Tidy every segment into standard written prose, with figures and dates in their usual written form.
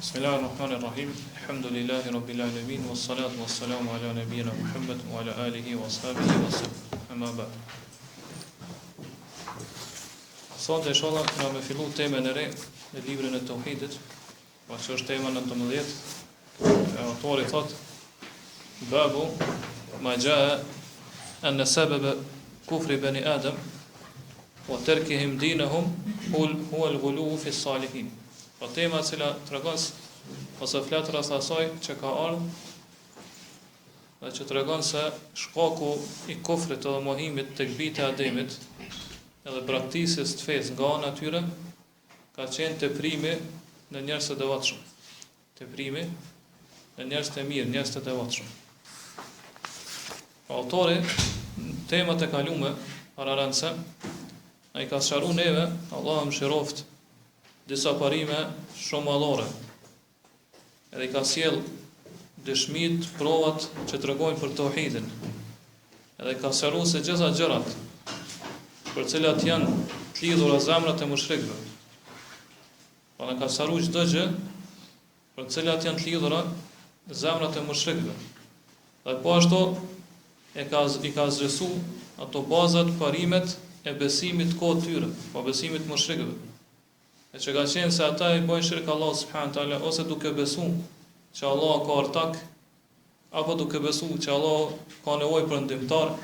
Bismillahirrahmanirrahim. Alhamdulillahi rabbil alamin wassalatu wassalamu ala nabiyyina Muhammad wa ala alihi wa sahbihi wa sallam. Amma ba'd. Sot inshallah na me fillu temën e re në librin e Tauhidit, që është tema 19. Autori thot: Babu ma jaa an sabab kufri bani Adam wa tarkihim dinahum huwa al-ghulu fi as-salihin. Po tema e cila tregon ose flet rreth asaj që ka ardhur dhe që tregon se shkaku i kufrit dhe mohimit tek bijtë e Ademit edhe braktisjes të fesë nga ana e tyre ka qenë teprimi në njerëz të devotshëm. Teprimi në njerëz të mirë, njerëz të devotshëm. Autori temat e kalume para rëndse ai ka sqaruar neve, Allahu mëshiroft, disa parime shumë mallore. Edhe i ka sjell dëshmit, provat që tregojnë për tauhidin. Edhe ka sqaruar se gjitha gjërat për cilat janë të lidhura zemrat e mushrikëve. Po na ka sqaruar çdo gjë për cilat janë të lidhura zemrat e mushrikëve. Dhe po ashtu i ka zgjesu ato bazat, parimet e besimit kohë tyre, po besimit mushrikëve. E që ka qenë se ata i bojnë shirk Allah subhanahu taala ose duke besu që Allah ka ortak, apo duke besu që Allah ka nevojë për ndihmtar,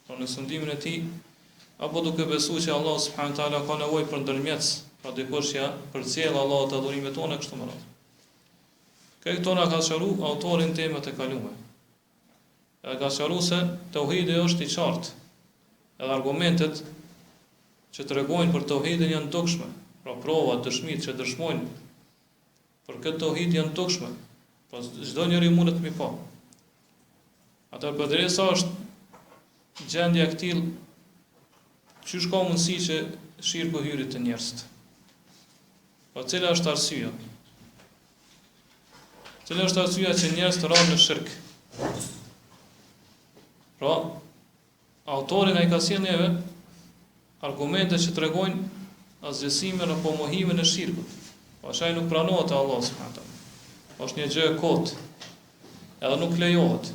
për në sundimin e tij, apo duke besu që Allah subhanahu taala ka nevojë për ndërmjetës, pra dikush ja përcjell Allah të adhurimet tona kështu më radh. Këto na ka sqaruar autorin temat e kaluara. Edhe ka sqaruar se tauhidi është i qartë, edhe argumentet që tregojnë për tauhidin janë dukshme. Pra provat, dëshmit që dëshmojnë për këtë tauhid janë dukshme. Po çdo njeri mundet mi pa. Atë përderisa është gjendja e këtill, çysh ka mundësi që shirku hyri të njerëzit. Po cila është arsyeja? Cila është arsyeja që njerëzit rrohen në shirk? Pra, autorin ai ka sjellë neve argumente që tregojnë azgjësimin apo mohimin e shirkut. Po asaj nuk pranohet te Allah subhanahu taala. Është një gjë e kotë, edhe nuk lejohet.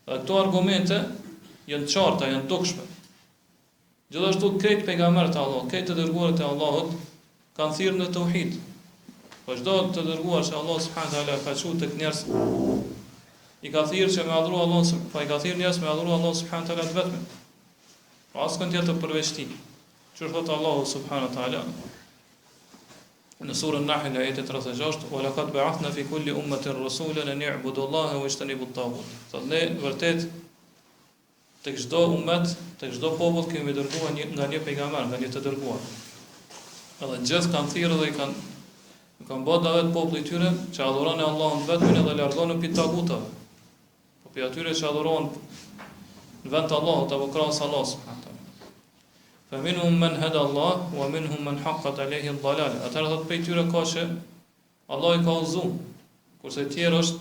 Dhe këto argumente janë qarta, janë dukshme. Gjithashtu këtë pejgamberët e Allahut, këtë të dërguarët e Allahut kanë thirrur në tauhid. Po çdo të dërguar që Allah subhanahu taala ka thënë tek njerëz, i ka thirrur që me adhuru Allahun, po i ka thirrur njerëz me adhuru Allahun subhanahu taala vetëm. Pa asnjë tjetër përveç tij. Që thotë Allahu subhanahu wa taala në surën Nahl ayet 36, "Wa laqad ba'athna fi kulli ummatin rasulan an ya'budu Allaha wa yajtanibu at-taghut." Thotë ne vërtet tek çdo ummet, tek çdo popull kemi dërguar një pejgamber, nga një të dërguar. Edhe gjithë kanë thirrur dhe kanë bërë davet popullit tyre që adhurojnë Allahun vetëm dhe largohen prej tagutave. Po pi atyre që adhurojnë në vend të Allahut apo krahas Allahut subhanahu wa taala. Fa minhum man hada Allah wa minhum man haqqat alayhi ad-dalal. Atëherë thot pe tyre ka që Allah i ka udhëzuar, kurse tjerë është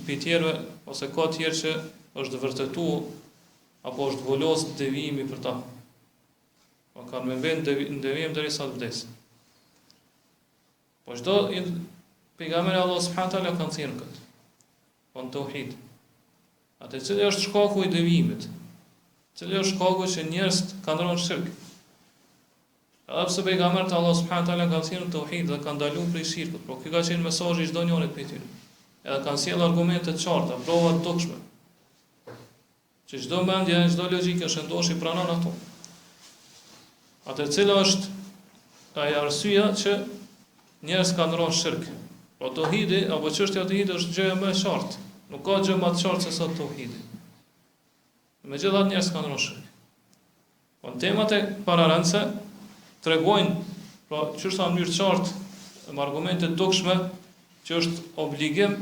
pe tjerë ose ka tjerë që është vërtetuar apo është volos devijimi për ta. Po kanë me vend devijim derisa të vdesin. Po çdo pejgamber i Allah subhanahu taala kanë thënë këtë. Po në tauhid. Atë cili është shkaku i devijimit? Cili është shkaku që njerëzit kanë rënë shirk? Edhe pse pejgamberi Allah subhanahu taala ka thënë tauhid dhe ka ndaluar prej shirkut, por ky ka qenë mesazhi i çdo njërit prej tyre. Edhe kanë sjellë argumente të qarta, prova të dukshme. Që çdo mendje, çdo logjikë shëndosh i pranon ato. Atë cila është ajo arsyeja që njerëzit kanë rënë shirk. Po tauhidi apo çështja e tauhidit është gjë më e qartë. Nuk ka gjë më të qartë se sa tauhidi. Megjithatë njerëzit kanë rënë shirk. Po temat e pararëndse tregojnë, pra çështë në mënyrë të qartë, me argumente dukshme, që është obligim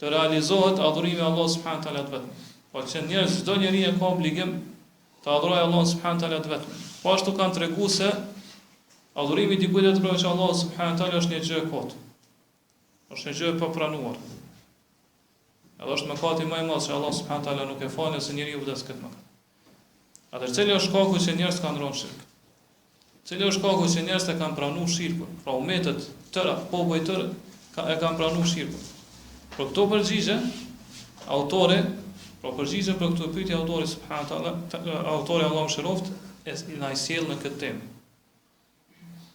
të realizohet adhurimi i Allahut subhanahu taala vetëm. Po që njerëz çdo njeri ka obligim të adhurojë Allahun subhanahu taala vetëm. Po ashtu kanë treguar se adhurimi i dikujt tjetër veç Allahut subhanahu taala është një gjë e kotë. Është një gjë e papranuar. Edhe është mëkati më i madh që Allah subhanahu taala nuk e fal nëse njeriu vdes këtë mëkat. Atë cili është shkaku që njerëzit kanë rënë shirk? Cili është shkaku që njerëzit e kanë pranuar shirkun? Pra umetet tëra, popujt tërë e kanë pranuar shirkun. Për këto përgjigje, autori, përgjigje për këto pyetje autori subhanahu taala, autori Allahu mëshiroft, na i sjell në këtë temë.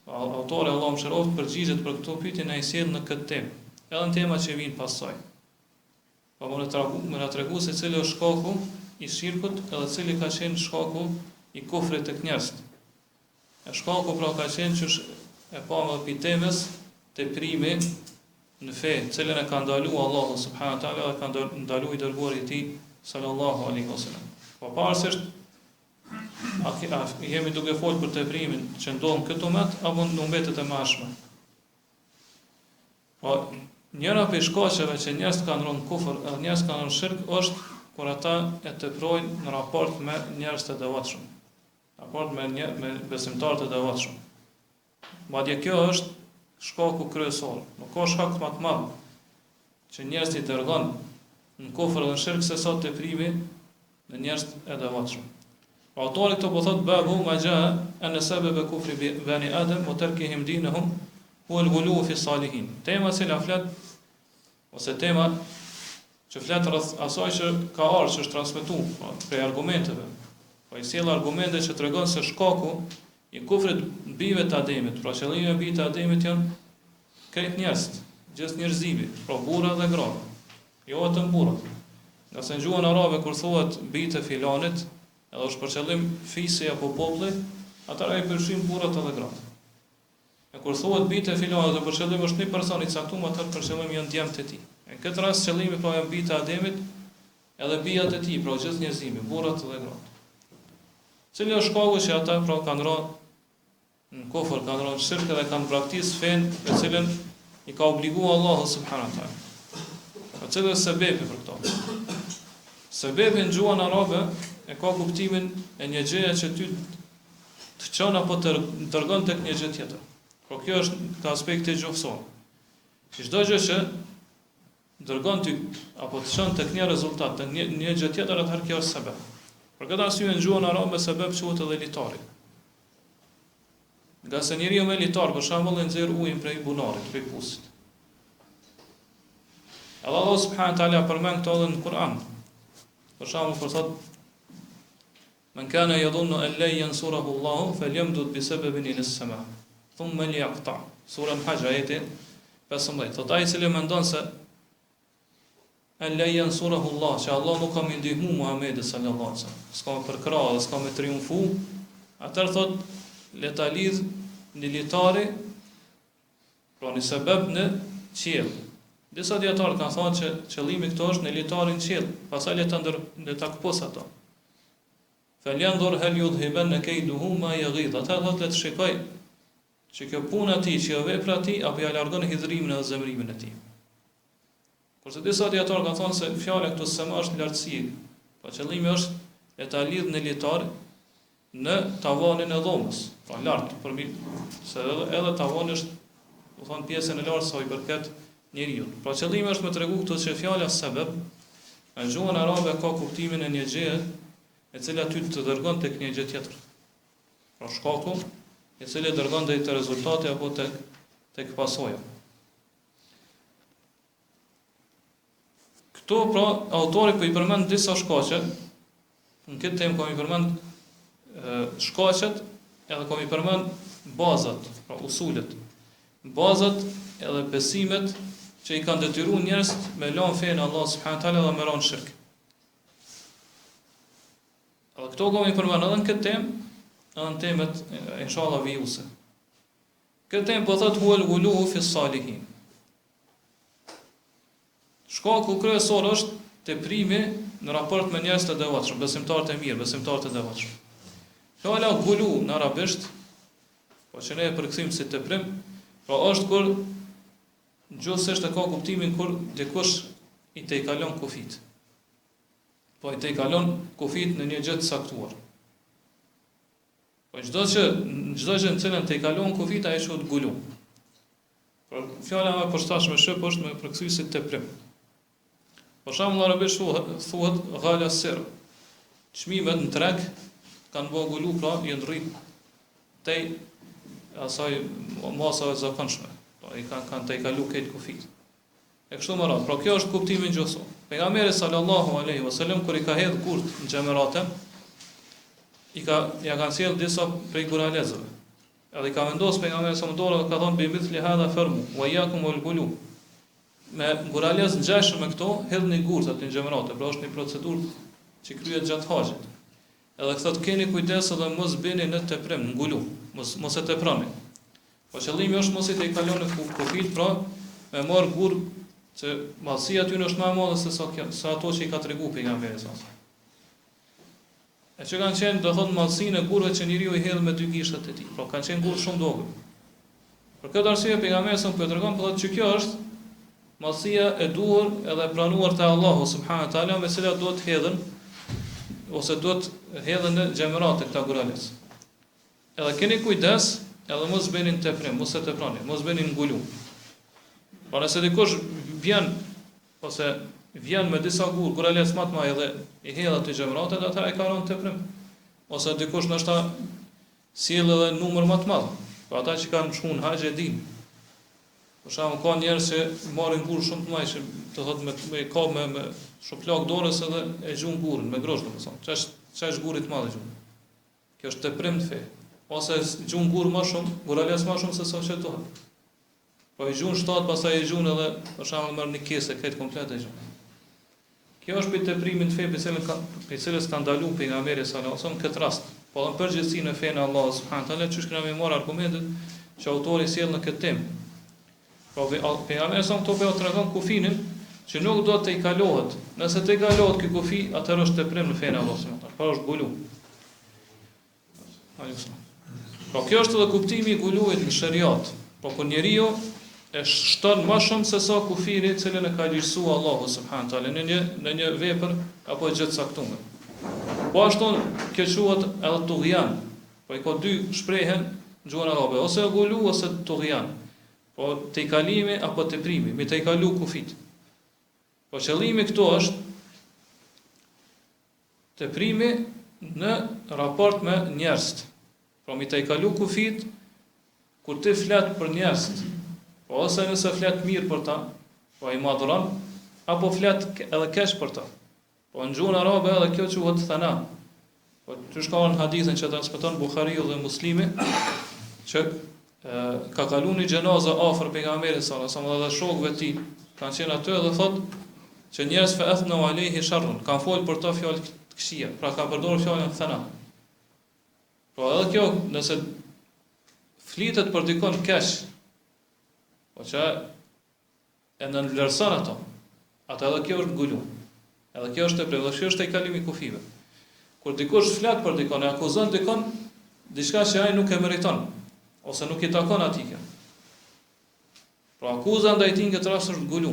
Autori Allahu mëshiroft përgjigjet për këto pyetje na i sjell në këtë temë. Edhe në tema që vijnë pasaj. Po më na tregu se cili është shkaku i shirkut edhe cili ka qenë shkaku i kufrit tek njerëzit. E shkaku pra ka qenë që e pa më pitemës të primi në fe, cilën e ka ndalu Allahu subhanahu taala dhe ka ndalu i dërguari i tij sallallahu alaihi wasallam. Po parsisht jemi duke folur për teprimin që ndodh këtu umet apo në umetet e mashme. Po njëra prej shkaqeve që njerëzit kanë rënë kufër, njerëzit kanë rënë shirk është kur ata e teprojnë në raport me njerëz të devotshëm. Raport me besimtarë të devotshëm. Madje kjo është shkaku kryesor. Nuk ka shkak më të madh që njerëzit i dërgon në kufër dhe në shirk se sa teprimi në njerëz të devotshëm. Autori këto po thot babu ma jaa an sabab kufri bani adam wa tarkihim dinahum huwa al-ghulu fi salihin. Tema që flet ose tema që flet rreth asaj që ka ardhur, që është transmetuar prej argumenteve. Po i sjell argumente që tregon se shkaku i kufrit bijve të Ademit, pra qëllimi i bijve të Ademit janë krejt njerëz, gjithë njerëzimi, pra burra dhe gra. Jo vetëm burrat. Nga se në gjuhën arabe kur thuhet bijtë e filanit, edhe është për qëllim fisi apo populli, atëra i përfshin burrat edhe gratë. E kur thuhet bijtë e filanit dhe për qëllim është një person i caktuar, atëra për qëllim janë djemtë e tij. Në këtë rast qëllimi pra janë bijtë e Ademit, edhe bijat e tij, pra gjithë njerëzimi, burrat edhe gratë. Cili është shkaku që ata pra kanë rënë në kufër, kanë rënë në shirk dhe kanë praktikë fenë për cilën i ka obliguar Allahu subhanahu wa taala. Cili është sebebi për këto? Sebebi në gjuhën arabe e ka kuptimin e një gjëje që ty të çon apo të dërgon tek një gjë tjetër. Por kjo është te aspekti gjuhësor. Çdo gjë që dërgon ty apo të çon tek një rezultat, tek një gjë tjetër, atëherë kjo është sebeb. Për këtë arsye në gjuhën arabe sebeb quhet edhe litari. Nga se njeriu me litar, për shembull, e nxjerr ujin prej bunarit, prej pusit. Allah subhanahu wa taala përmend këto edhe në Kur'an. Për shembull, kur thotë men kana yadhunnu an la yansurahu Allah falyamdud bi sababin ila as-sama thumma liyaqta. Sura Al-Hajj ayeti 15. Thotë ai i cili mendon se an la yansurahu Allah, që Allah nuk ka më ndihmu Muhamedit sallallahu alaihi wasallam, s'ka më përkrah, s'ka më triumfu, atëherë thotë le ta lidh në litari, pra në sebeb në qiell. Disa dietarë kanë thënë që qëllimi këto është në litarin qiell, pastaj le ta kupos ato. Falyanzur hal yudhibanna kayduhu ma yaghid. Ata thotë le të shikoj që kjo puna e tij, që vepra e tij apo ja largon hidhrimin dhe zemrimin e tij. Kurse disa dietarë kanë thënë se fjala këtu sema është lartësi. Pa qëllimi është le ta lidh në litar në tavanin e dhomës, pra lart, se edhe tavani është, do thonë pjesën e lartë sa i përket njeriu. Pra qëllimi është me tregu këtu se fjala sebeb në gjuhën arabe ka kuptimin e një gjëje e cila ty të dërgon tek një gjë tjetër. Pra shkaku i cili dërgon drejt te rezultati apo tek pasoja. Këtu pra autori po i përmend disa shkaqe. Në këtë temë po i përmend shkaqet edhe po i përmend bazat, pra usulet. Bazat edhe besimet që i kanë detyruar njerëzit me lënë fenë Allah subhanahu taala dhe me rënë shirk. Edhe këto kam i përmend edhe në këtë temë, edhe në temat inshallah vijuse. Këtë temë po thotë huel ghulu fi salihin. Shkaku kryesor është teprimi në raport me njerëz të devotshëm, besimtarët e mirë, besimtarët e devotshëm. Fjala ghulu në arabisht, po që ne e përkthejmë si teprim, pra është kur gjithsesi ka kuptimin kur dikush i tejkalon kufit. Po i tejkalon kufit në një gjë të caktuar. Po çdo gjë në cilën tejkalon kufit ai quhet gulu. Por fjala më përshtatshme shep është me përkthy si teprim. Për shembull arabisht thuhet ghala sir. Çmimet në treg kanë bërë gulu, pra janë rrit tej asaj masave zakonshme. Po i kanë të i kalu këtë kufit. E kështu më radhë. Pra kjo është kuptimi gjuhësor. Pejgamberi sallallahu alaihi wasallam kur i ka hedhur kurt në xhamerate, ja kanë sjell disa prej guralezëve. Edhe i ka vendosur pejgamberi sa më dorë dhe ka thonë bi mithli hadha farmu wa yakum wal gulu. Me guralez ngjashëm me këto hedhni gurt aty në xhamerate. Pra është një procedurë që kryhet gjatë haxhit. Edhe thotë keni kujdes edhe mos bëni në teprim, në ngulu, mos e teproni. Po qëllimi është mos i të i kaloni kufit, pra me marr gur që mallësia aty është më e madhe se sa ato që i ka treguar pejgamberi sa. E që kanë qenë do thonë mallësinë e gurëve që njeriu i hedh me dy gishtat e tij. Pra kanë qenë gurë shumë dobët. Për këtë arsye pejgamberi sa po tregon thotë që kjo është mallësia e duhur edhe e pranuar te Allahu subhanahu wa taala, me cilat duhet hedhën ose duhet hedhën në xhamerate këta gurales. Edhe keni kujdes, edhe mos bëni në teprim, mos e teproni, mos bëni në ngulu. Por nëse dikush vjen ose vjen me disa gurales më të mëdha dhe i hedh aty xhamerate, atëherë e ka rënë teprim. Ose dikush ndoshta sjell edhe numër më të madh. Po ata që kanë shkuar në haxh e din. Për shembull ka njerëz që marrin gur shumë të mëdha, të thotë me kop me shoplak dorës edhe e gjun gurin me grosh domethënë. Ç'është guri i madh gjun. Kjo është teprim të fe. Ose gjun gur më shumë, gurales më shumë se sa çetohet. Po i gjun 7, pastaj i gjun edhe për shembull merr një kesë këtë komplet e gjun. Kjo është për teprimin të fe për cilës ka ndaluar pejgamberi sallallahu alajhi wasallam këtë rast. Po në përgjithësi në fenë Allah subhanahu wa taala, çush kemi marrë argumentet që autori sjell në këtë temë. Po pejgamberi sa këto bëu tregon kufinin që nuk do të i kalohet. Nëse të i kalohet ky kufi, atëherë është teprim në fenë Allah subhanahu wa taala. Po është gulu. Po kjo është edhe kuptimi i guluit në shariat. Po kur njeriu e shton më shumë se sa kufiri i cilën e ka ligjësuar Allahu subhanahu wa taala në një vepër apo gjë të caktuar. Po ashtu kjo quhet edhe tughyan. Po i ka dy shprehën në gjuhën arabe, ose gulu ose tughyan. Po te kalimi apo teprimi, me te kalu kufit. Po qëllimi këtu është teprimi në raport me njerëz. Pra me te kalu kufit kur ti flet për njerëz. Po ose nëse flet mirë për ta, po i madhron, apo flet edhe keq për ta. Po në gjuhën arabe edhe kjo quhet thana. Po që shkon hadithin që transmeton Buhariu dhe Muslimi, që ka kalu një gjenazë afër pejgamberit sallallahu alajhi wasallam dhe shokëve të tij kanë qenë aty dhe thotë që njerëz fa athnu alayhi sharrun, kanë folur për to fjalë të këqija, pra kanë përdorur fjalën thana. Po edhe kjo nëse flitet për dikon keq, po që e nënvlerëson ato, atë edhe kjo është ngulu. Edhe kjo është teprim, dhe kjo është e kalimi kufive. Kur dikush flet për dikon, e akuzon dikon diçka që ai nuk e meriton, ose nuk i takon atij. Pra akuza ndaj tij këtë rast është ngulu.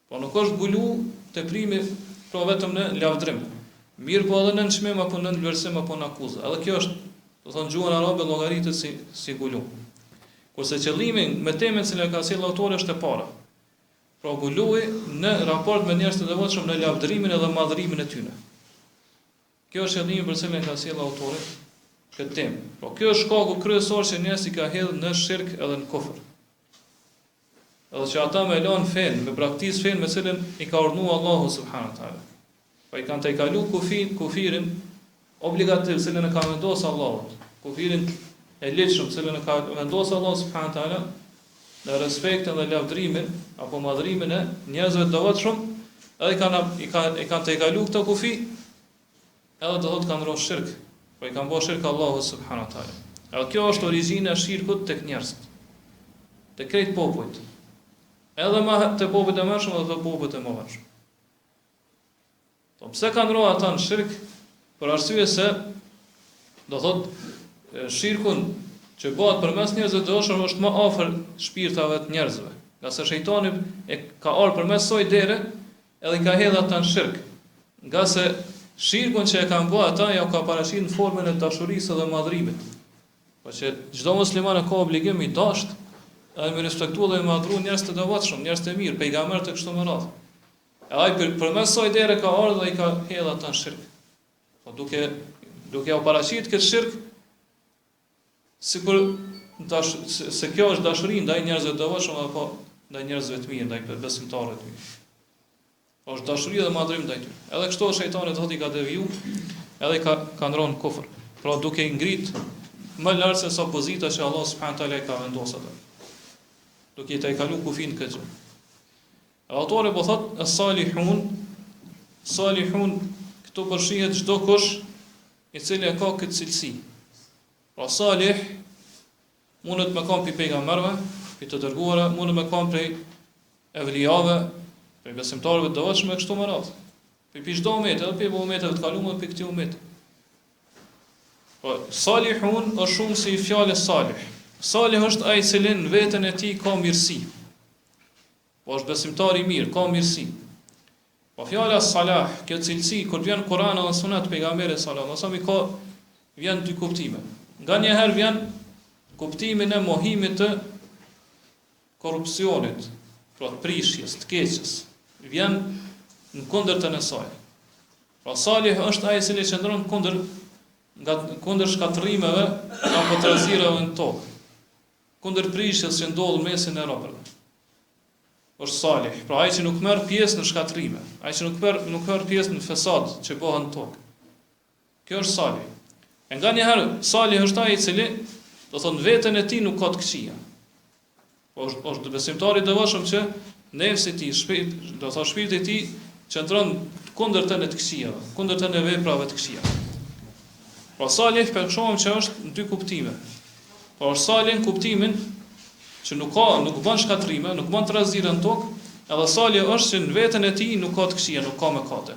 Po nuk është ngulu teprimi pra vetëm në lavdrim. Mirë po edhe në çmim apo në vlerësim apo në akuzë. Edhe kjo është, do thonë gjuhën arabe llogaritet si ngulu. Kurse qëllimi me temën që ka sjellë autori është e para. Pra gului në raport me njerëz të devotshëm në lavdrimin edhe madhrimin e tyre. Kjo është qëllimi për cilën ka sjellë autori këtë temë. Po kjo është shkaku kryesor që njerëzit i ka hedhur në shirk edhe në kufër. Edhe që ata me lënë fen, me praktikë fen me cilën i ka urdhëruar Allahu subhanahu wa taala. Po i kanë të kalu kufirin obligativ cilën e ka vendosur Allahu. Kufirin e lehtëshëm cilën e ka vendosur Allahu subhanahu wa taala në respektin dhe lavdrimin apo madhrimin e njerëzve të devotshëm, edhe i kanë të kalu këtë kufi, edhe do thotë kanë rrosh shirk. Po i kanë bërë shirk Allahu subhanahu wa taala. Edhe kjo është origjina e shirkut tek njerëzit. Tek krejt popujt. Edhe te popujt e mëdhenj edhe te popujt e mëdhenj. Po pse kanë rronë ata në shirk? Për arsye se do thotë shirkun që bëhet përmes njerëzve të devotshëm është më afër shpirtave të njerëzve. Nga se shejtani e ka ardhur përmes soi dere edhe i ka hedhur ata në shirk. Nga se shirkun që e kanë bërë ata ja ka paraqit në formën e dashurisë dhe madhrimit. Po që çdo musliman ka obligim i dashur ai me respektu dhe me madhru njerëz të devotshëm, njerëz të mirë, pejgamberët e kështu me radhë. Ai përmes soi dere ka ardhur dhe i ka hedhur ata në shirk. Po duke u paraqit këtë shirk sikur se kjo është dashuri ndaj njerëzve të devotshëm apo ndaj njerëzve të mirë, ndaj besimtarëve të mirë. Është dashuri dhe madhrim ndaj tyre. Edhe kështu shejtani thotë i ka deviju, edhe ka ndronë kufër. Pra duke i ngrit më lart se sa pozita që Allah subhanahu taala i ka vendosur atë. Duke i kalu kufin këtë gjë. Autori po thotë salihun këtu përfshihet çdo kush i cili ka këtë cilësi. Pra salih mundet me kam për pejgamberëve, për të dërguara, mundet me kam për evlijave, për besimtarëve të devotshëm kështu me radhë. Për çdo umet, edhe për umeteve të kaluara, për këtë umet. Po salihun është shumë si fjalë salih. Salih është ai i cili në veten e tij ka mirësi. Po është besimtar i mirë, ka mirësi. Po fjala salah, kjo cilësi kur vjen Kur'ani dhe Sunet pejgamberit sallallahu alaihi wasallam vjen dy kuptime. Nganjëherë vjen kuptimin e mohimit të korrupsionit, pra të prishjes, të keqes. Vjen në kundërtën e saj. Pra salih është ai i cili qëndron kundër shkatërrimeve apo trazirave në tokë. Kundër prishjes që ndodh mesin e robërve. Është salih, pra ai që nuk merr pjesë në shkatërrime, ai që nuk merr pjesë në fesad që bëhen në tokë. Kjo është salih. E nganjëherë salih është ai i cili do thonë veten e tij nuk ka të këqija. Po është besimtari i devotshëm që nefsi i tij, do thonë shpirti i tij qëndron kundërtën e të këqijave, kundërtën e veprave të këqija. Pra salih përshkruajmë që është në dy kuptime. Po është salih në kuptimin që nuk bën shkatrime, nuk bën trazire në tokë, edhe salih është që në veten e tij nuk ka të këqija, nuk ka mëkate.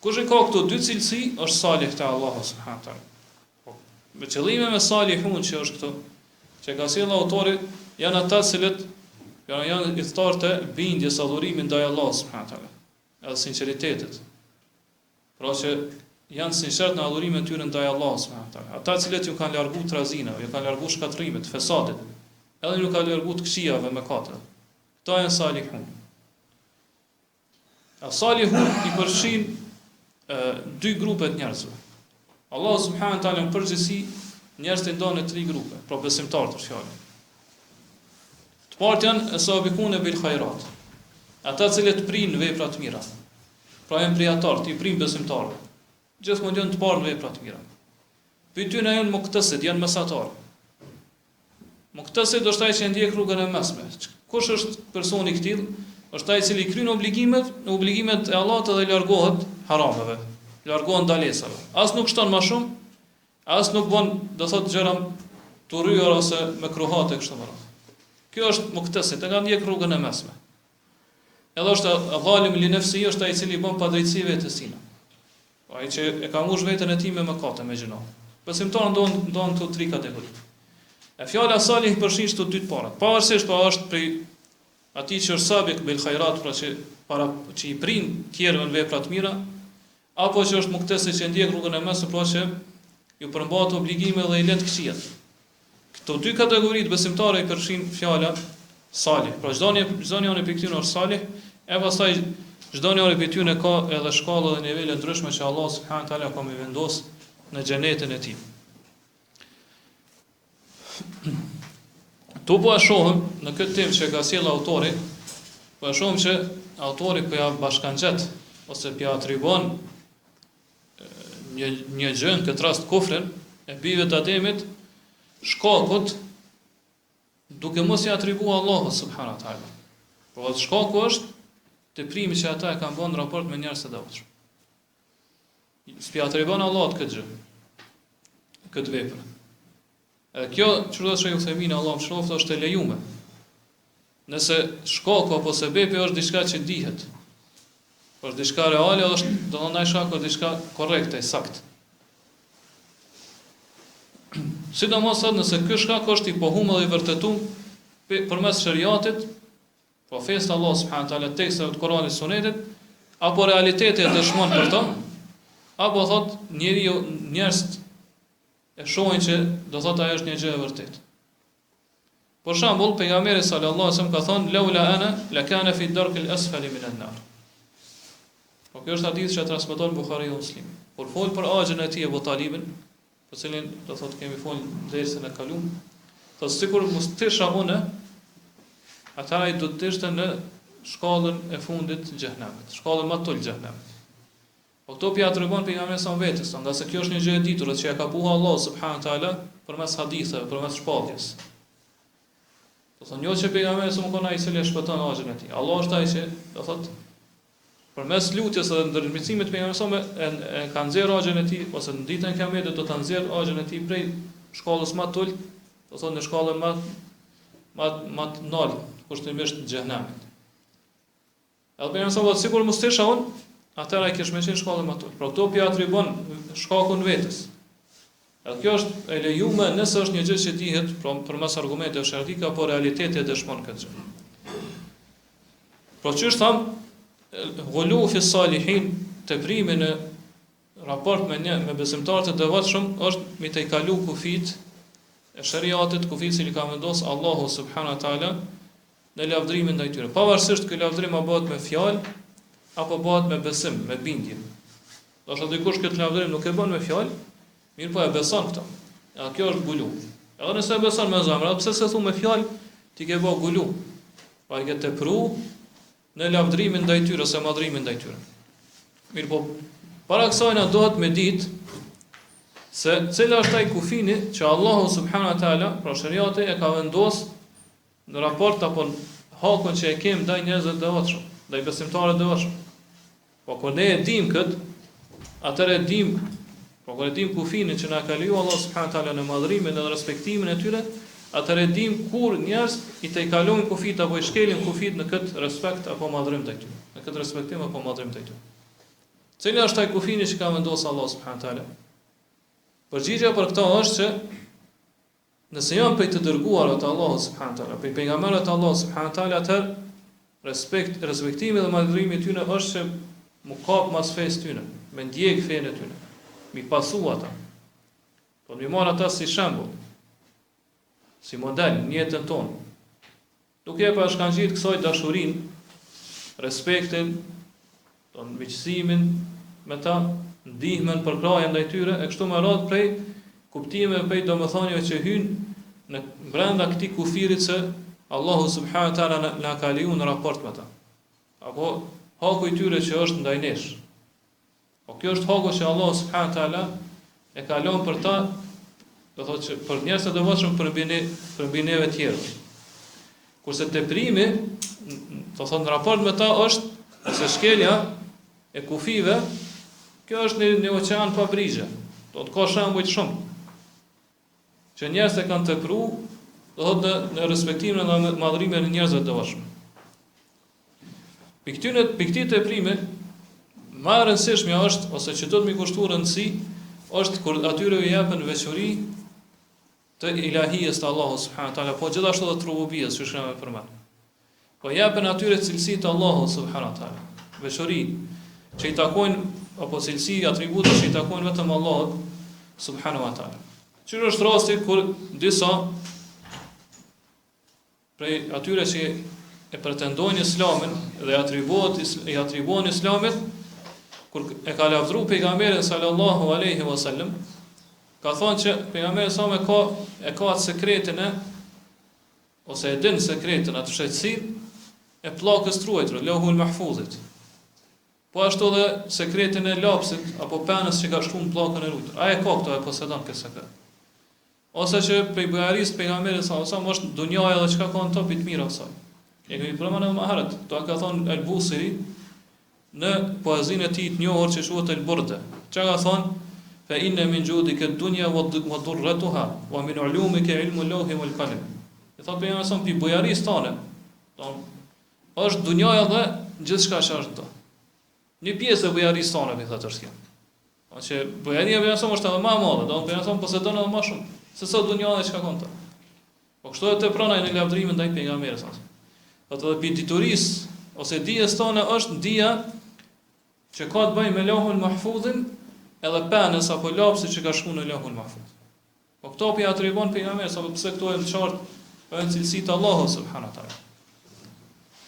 Kush e ka këto dy cilësi, është salih te Allahu subhanahu taala. Me qëllime me salihun që është këto, që ka sjellë autori, janë ata cilët janë i thtarë të bindjes, adhurimit ndaj Allahut subhanahu taala, edhe sinqeritetit. Pra që janë sinqert në adhurimin e tyre ndaj Allahut subhanahu taala. Ata cilët ju kanë largu trazina, ju kanë largu shkatrimet, fesadit, edhe nuk kanë largu të këqijave me kate. Këta janë salihun. A salihun i përfshin dy grupe të njerëzve. Allahu subhanahu taala në përgjithësi njerëzit i ndonë në 3 grupe, pra besimtarë të fjalën. Të partë janë sabiqun bil khairat. Ata cilët prinë vepra të mira. Pra janë prijatar, ti prinë besimtarë. Gjithmonë janë të parë në vepra të mira. Për tyre janë muqtasid, janë mesatar. Muqtasid është ai që ndjek rrugën e mesme. Kush është personi i tillë? Është ai i cili kryen obligimet e Allahut dhe largohet harameve, largohet ndalesave. As nuk shton më shumë, as nuk bën, do thotë gjëra të rryra ose me kruhate kështu më radh. Kjo është muqtasid, e ka ndjek rrugën e mesme. Edhe është zalim li nafsi, është ai i cili bën padrejtësi vetes sina. Ai që e ka mbush veten e tij me mëkate, me gjëra. Besimtarë ndon këto 3 kategori. E fjala salih përfshin këto 2 të parat. Pavarësisht pa është prej atij që është sabiq bil khairat, pra që i prin tjerëve në vepra të mira, apo që është muqtasid që ndjek rrugën e mesme, pra që ju përmbat obligime dhe i lën të këqijat. Këto 2 kategori të besimtarëve i përfshin fjala salih. Pra çdo njeri prej këtyre është salih, e pastaj çdo njeri prej tyre ka edhe shkalla dhe nivele ndryshme që Allah subhanahu taala ka më vendos në xhenetin e tij. Tu po e shohim në këtë temë që ka sjellë autori, po e shohim që autori po ja bashkangjet ose po ja atribuon një gjë në këtë rast kufrin e bijve të Ademit, shkakut duke mos i atribuar Allahut subhanahu taala. Po shkaku është teprimi që ata e kanë bën raport me njerëz të devotshëm. S'pi atribuon Allahut këtë gjë, këtë vepër. Kjo çdo shej u themin Allahu shoftë është e lejuar. Nëse shkaku apo sebepi është diçka që dihet, është diçka reale, është do të ndaj shkaku diçka korrekte, saktë. Sidomos sot nëse ky shkak është i pohum dhe i vërtetuar përmes shariatit, po fesë Allah subhanahu taala teksteve të Kuranit dhe Sunetit, apo realiteti e dëshmon për to, apo thot njerëz e shohin që do thotë ajo është një gjë e vërtetë. Për shembull, pejgamberi sallallahu alajhi wasallam ka thënë laula ana lakana fi ad-dark al-asfali min an-nar. Po kjo është hadith që transmeton Buhariu dhe Muslimi. Por fol për axhin e tij Abu Talibin, për cilin do thotë kemi folur dersën e kaluar, Po sikur mos tisha unë, atëra I do të ishte në shkallën e fundit të xhehenamit, shkallën më të ulët të xhehenamit. Po këto pja tregon pejgamberi sa vetes, nga se kjo është një gjë e ditur që ja ka puha Allah subhanahu wa taala përmes haditheve, përmes shpalljes. Do thonë jo që pejgamberi s'u kon ai se le shpëton axhin e tij. Allah është ai që do thotë përmes lutjes edhe ndërmjetësimit të pejgamberit e ka nxjerr axhin e tij ose në ditën e Kiametit do ta nxjerr axhin e tij prej shkallës më të ulët, do thonë në shkallën më të lartë, kushtimisht të xhehenamit. Edhe pejgamberi sa sikur mos tisha unë, atëra I kish me qenë shkallën më të ulët. Pra këto pja atribon shkakun vetes. Edhe kjo është e lejuar nëse është një gjë që dihet përmes argumenteve shartike apo realiteti e dëshmon këtë gjë. Pra çështë tham ghulu fi salihin, teprimi në raport me besimtarët e devotshëm është me të kalu kufit e shariatit, kufit që I ka vendosur Allahu subhanahu wa taala në lavdrimin ndaj tyre. Pavarësisht ky lavdrim a bëhet me fjalë apo bëhet me besim, me bindje. Do të thotë dikush këtë lavdrim nuk e bën me fjalë, mirë po e beson këtë. Ja kjo është gulu. Edhe nëse e beson me zemër, pse s'e thu me fjalë, ti ke bë gulu. Pa I ke tepru në lavdrimin ndaj tyre ose madhrimin ndaj tyre. Mirë po, para kësaj na duhet me ditë se cila është ai kufini që Allahu subhanahu wa taala, pra shariati e ka vendosur në raport apo hakun që e kem ndaj njerëzve të devotshëm, ndaj besimtarëve të devotshëm. Po kur ne e dim kët, atëherë e dim, po kur e dim kufinin që na ka lejuar Allah subhanahu wa taala në madhrimin dhe respektimin e tyre, atëherë e dim kur njerëz I të kalojnë kufit apo I shkelin kufit në këtë respekt apo madhrim ndaj tyre, në këtë respektim apo madhrim ndaj tyre. Cili është ai kufini që ka vendosur Allah subhanahu wa taala? Përgjigjja për këtë është që nëse janë prej të dërguarve të Allahut subhanahu wa taala, prej pejgamberëve të Allahut subhanahu wa taala, atëherë respektimi dhe madhrimi I tyre është që mu kap mas fesë tyre, me ndjek fenë e tyre, mi pasu ata. Po mi marr ata si shembull, si model në jetën tonë. Duke e bashkangjit kësaj dashurinë, respektin, ton miqësimin me ta, ndihmën për krahjen ndaj tyre, e kështu me radhë prej kuptimeve prej domethënieve që hyjnë në brenda këtij kufirit se Allahu subhanahu wa taala na ka lejuar në raport me ta. Apo haku I tyre që është ndaj nesh. Po kjo është haku që Allahu subhanahu wa taala e ka lënë për ta, do thotë që për njerëzit e devotshëm për mbi neve të tjerë. Kurse teprimi, do thotë në raport me ta është ose shkelja e kufive, kjo është një oqean pa brigje. Do të ka shembuj shumë që njerëzit e kanë tepruar, do thotë në respektimin dhe madhrimin e njerëzve të devotshëm. Pikë teprimi, më e rëndësishmja është ose që do të më kushtuar rëndësi është kur atyre u japen veçori të ilahijes të Allahut subhanahu wa taala, po gjithashtu edhe të rububijes, siç kemi përmendur. Po japen atyre cilësi të Allahut subhanahu wa taala, veçori që I takojnë apo cilësi atribute që I takojnë vetëm Allahut subhanahu wa taala. Çfarë është rasti kur disa prej atyre që e pretendojnë Islamin dhe I atribuojnë Islamit, kur e ka lavdruar pejgamberin sallallahu alaihi wasallam, ka thonë që pejgamberi sa më e ka sekretin ose e din sekretin atë shëtësinë e pllakës truajtur, Lauhul Mahfuzit. Po ashtu edhe sekretin e lapsit apo penës që ka shkruar në pllakën e ruajtur. A e ka këto apo s'e don këtë sekret? Ose që prej bujarisë pejgamberit sallallahu alaihi wasallam është dunjaja dhe çka ka në topi të mirë asaj. E kemi përmendur më herët, to ka thonë El-Busiri në poezinë e tij të njohur që quhet El-Burda. Çka ka thonë? Fa inna min judika ad-dunya wa durratuha wa min ulumika ilmu al-lawhi wal qalam. E thotë pejgamberi son pi bujarisë tonë. Është dunjaja dhe gjithçka që është ato. Një pjesë e bujarisë tonë mi thotë është kjo. Që bujaria e son është edhe më e madhe, do të pejgamberi son posedon edhe më shumë se sa dunjaja që ka konta. Po kështu e tepronai në lavdrimin ndaj pejgamberit sa. Do të thotë diturisë ose dijes tonë është dia që ka të bëjë me Lauhul Mahfuzin edhe penës apo lapsit që ka shkuar në Lauhul Mahfuz. Po këto pi atribon pejgamberi sa pse këto janë të qartë për cilësitë të Allahut subhanahu wa taala.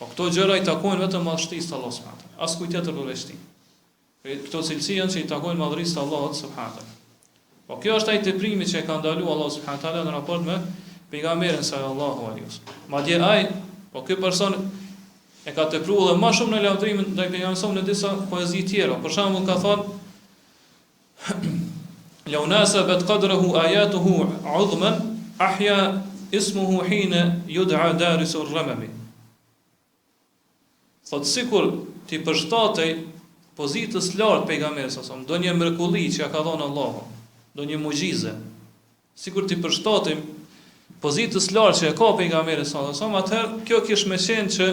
Po këto gjëra I takojnë vetëm madhështisë të Allahut subhanahu wa taala, as kujt tjetër për veçti. Këto cilësi janë që I takojnë madhërisë të Allahut subhanahu wa taala. Po kjo është ai teprimi që e ka ndaluar Allahu subhanahu wa taala në raport me pejgamberin sallallahu alaihi wasallam. Madje ai, po ky person e ka tepruar edhe më shumë në lavdrimin ndaj pejgamberit në disa poezi tjera. Për shembull ka thonë law nasabat qadrahu ayatuhu 'udhman ahya ismuhu hina yud'a darisur ramami. Thot sikur ti përshtatej pozitës lartë pejgamberit sallallahu alaihi wasallam, do një mrekulli që ja ka dhënë Allahu, do një mucize. Sikur ti përshtatej pozitës lartë që e ka pejgamberi sallallahu alaihi wasallam, atëherë kjo kish me qenë që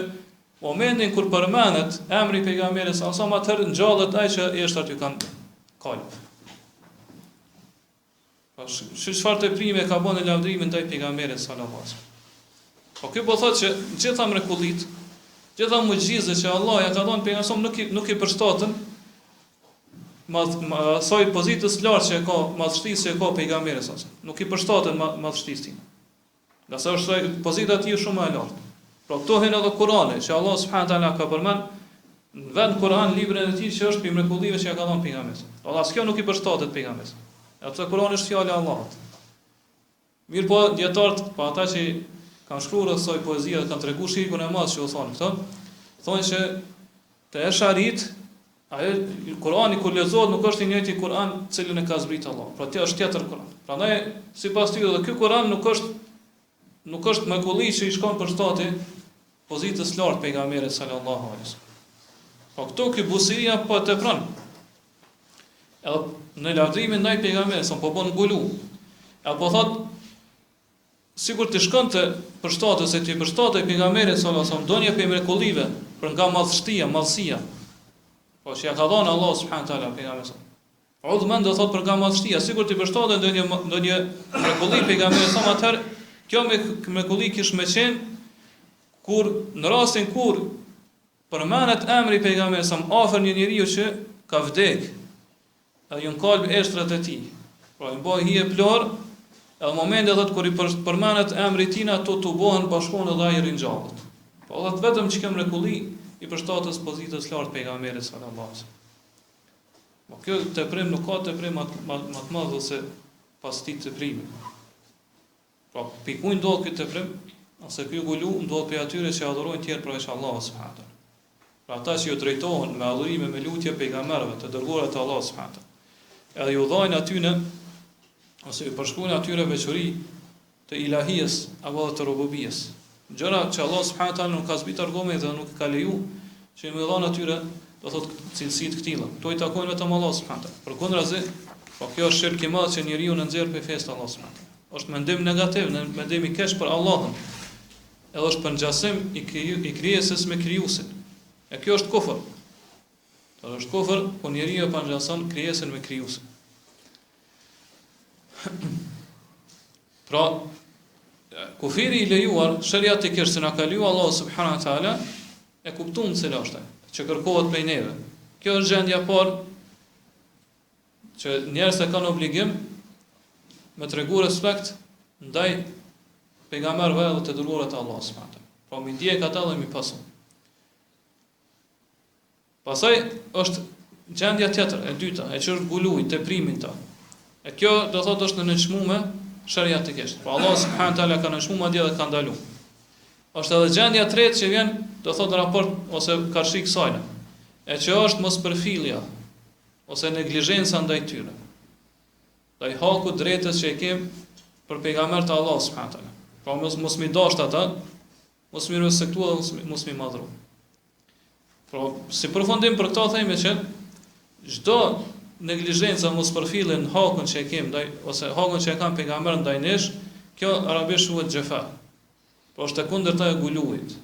momentin kur përmendet emri i pejgamberit sallallahu alaihi wasallam, atëherë ngjallet ai që është aty kanë kalp. Po çfarë të prime ka bënë lavdrimin ndaj pejgamberit sallallahu alaihi wasallam. Po ky po thotë që gjitha mrekullit, gjitha mucizet që Allah ja ka dhënë pejgamberit nuk i përshtaten asaj pozitës lartë që e ka, madhështisë që e ka pejgamberi sallallahu alaihi wasallam. Nuk i përshtaten madhështisë tij. Nga sa është pozita e tij shumë e lartë. Pra këto hen edhe Kurani, që Allah subhanahu taala ka përmend në vend Kur'an librin e tij që është për mrekullive që ja ka dhënë pejgamberit. Allah s'kjo nuk i përshtatet pejgamberit. Atë Kurani është fjala e Allahut. Mirë po dietarët, po ata që kanë shkruar kësaj poezie dhe kanë treguar shirkun e madh që u thonë këto, thonë që te Esharit, ajo Kurani kur lexohet nuk është i njëjti Kur'an cilën e ka zbritur Allah. Pra ti është tjetër Kur'an. Prandaj sipas tyre edhe ky Kur'an nuk është mrekulli që i shkon për shtati pozitës lartë pejgamberit sallallahu alaihi wasallam. Po këto ky busiria po e tepron. Edhe në lavdrimin ndaj pejgamberit son po bën gulu. Apo thot sikur të shkonte për shtatës se ti për shtatë pejgamberit sallallahu alaihi wasallam donjë për mrekullive për nga madhësia. Po që ja ka dhënë Allah subhanahu taala pejgamberit. Udhman do thot për nga madhësia, sikur ti për shtatë ndonjë mrekulli pejgamberit sa më tërë. Kjo mrekulli kish me qenë kur në rastin kur përmendet emri pejgamberit sa afër një njeriu që ka vdek, edhe ju kalb eshtrat e tij. Pra i bëj hije plor, edhe momentin edhe kur i përmendet emri i tij ato tu bëhen bashkon edhe ai ringjallët. Po edhe vetëm që kjo mrekulli i përshtatës pozitës lartë pejgamberit sallallahu alaihi wasallam. Po kjo teprim nuk ka teprim më të madh ose pastit teprim. Pra, pikujnë ndodhë këtë të prim, ose kjo gullu ndodhë për atyre që adhurojnë tjerë përveç Allah subhanahu. Pra ata që ju drejtohen me adhurime me lutje pejgamberëve të dërguara të Allah subhanahu. Edhe ju dhajnë atyne, ose ju përshkruajnë atyre veçori të ilahijes apo të rububijes. Gjëra që Allah subhanahu nuk ka zbritur argumente dhe nuk ka leju që i më dhanë atyre, do thotë cilësitë këtilla. Kto i takojnë vetëm Allah subhanahu. Përkundrazi, po kjo është shirk i madh që njeriu në nxjerr për festë Allah subhanahu. Është mendim negativ, mendim i keq për Allahun. Edhe është përngjasim i krijesës me krijuesin. E kjo është kufër. Kjo është kufër, po njeriu e përngjason krijesën me krijuesin. Pra, kufiri i lejuar, shariatikisht se na ka lejuar Allah subhanahu wa taala, e kuptuam se është që kërkohet prej neve. Kjo është gjendja e parë që njerëzit kanë obligim me tregu respekt ndaj pejgamberëve dhe të dërguarit të Allahut subhanahu wa taala. Po mi ndjek ata dhe mi pasu. Pastaj është gjendja tjetër, e dyta, e që është guluj, teprimin ta. E kjo do thotë është në nënçmume shariatikisht. Po Allah subhanahu wa taala ka nënçmuar madje dhe ka ndaluar. Është edhe gjendja tretë që vjen, do thotë në raport ose karshi kësaj. E që është mospërfillja ose neglizhenca ndaj tyre. Ndaj haku drejtës që e kem për pejgambert e Allah subhanahu wa taala. Pra mos mi dasht ata, mos mi respektua dhe mos mi madhru. Pra si përfundim për këta thejme që çdo neglizhenca mos përfillin hakun që e kem ndaj ose hakun që e kanë pejgamberi ndaj nesh, kjo arabisht quhet xhefa. Po është e kundërta e guluit.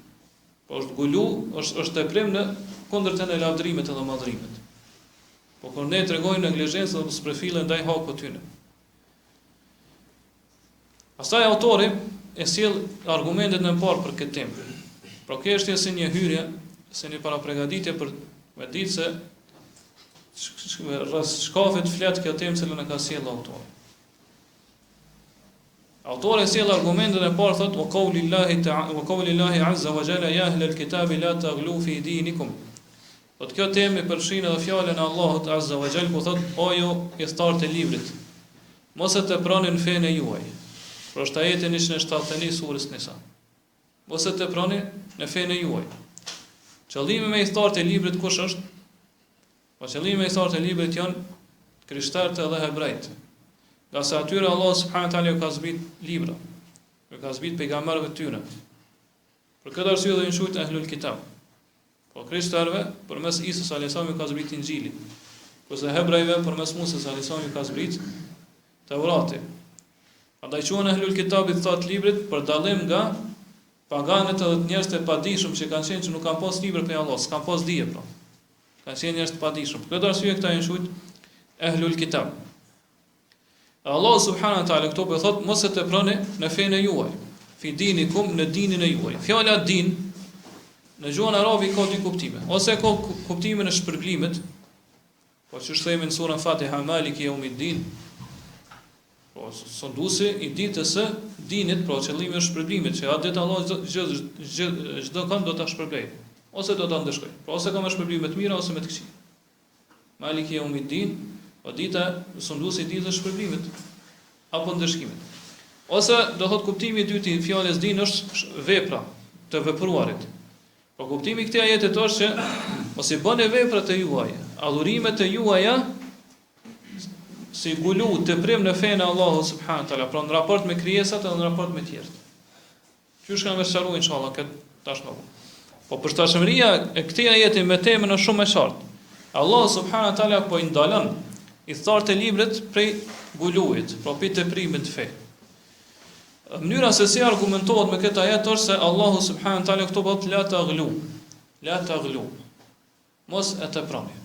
Po është gulu, është teprim në kundërtën e lavdrimit edhe madhrimit. Po kur ne tregojmë neglizhencë dhe mos përfillen ndaj hakut tyre. Pastaj autori e sjell argumentet në parë për këtë temë. Pra kjo është si një hyrje, si një parapregaditje për me ditë se rreth shkafit flet kjo temë që e ka sjell autori. Autori sjell argumentin e parë thotë wa qawlillahi azza wa jalla ya ahlal kitabi la taghlu fi dinikum. Po kjo temë përfshin edhe fjalën e Allahut azza wa jalla ku thotë o ju i thtarë të librit, mos e teproni në fenë juaj. Për është ajetin 171 surës Nisa. Mos e teproni në fenë juaj. Qëllimi me i thartë e librit kush është? Po qëllimi me i thartë e librit janë krishterët edhe hebrejt. Nga se atyre Allah subhanahu wa taala ju ka zbrit libra, ju ka zbrit pejgamberëve të tyre. Për këtë arsye do i quhet Ahlul Kitab. Po krishterëve përmes Isës alayhis salam ju ka zbrit Injili. Kurse hebrejve përmes Musës alayhis salam ju ka zbrit Tevrati. Andaj quhen Ahlul Kitab i thotë librit për dallim nga paganët edhe njerëz të padijshëm që kanë qenë që nuk kanë pas libër prej Allahut, s'kan pas dije pra. Kanë qenë njerëz të padijshëm. Për këtë arsye këta janë quajtur Ahlul Kitab. Allah subhanahu wa taala këto po thot mos e teproni në fenë juaj, fi dinikum në dinin e juaj. Fjala din në gjuhën arabe ka dy kuptime. Ose ka kuptimin e shpërblimit, po që themi në surën Fatiha Maliki Yawmiddin. Po sonduesi i ditës së dinit, pra qëllimi është shpërblimit, që atë ditë Allah çdo kënd do ta shpërblejë, ose do ta ndeshkojë. Pra ose ka me shpërblime të mira ose me të këqija. Maliki Yawmiddin, po dita sonduesi i ditës së shpërblimit apo ndeshkimit. Ose do thot kuptimi i dytë i fjalës din është vepra të vepruarit. Po kuptimi i këtij ajeti është që mos i bëni veprat e juaja, adhurimet e juaja si gulu të prim në fenë Allahu subhanahu taala, pra në raport me krijesat edhe në raport me tjerët. Qysh kanë sqaruar inshallah këtë tashmë. Po përshtatshmëria e këtij ajeti me temën është shumë e qartë. Allah subhanahu taala po i ndalon i thartë e librit prej guluit, pra prej teprimit të fe. Mënyra se si argumentohet me këtë ajet është se Allahu subhanahu taala këto po la taghlu. La taghlu. Mos e teproni.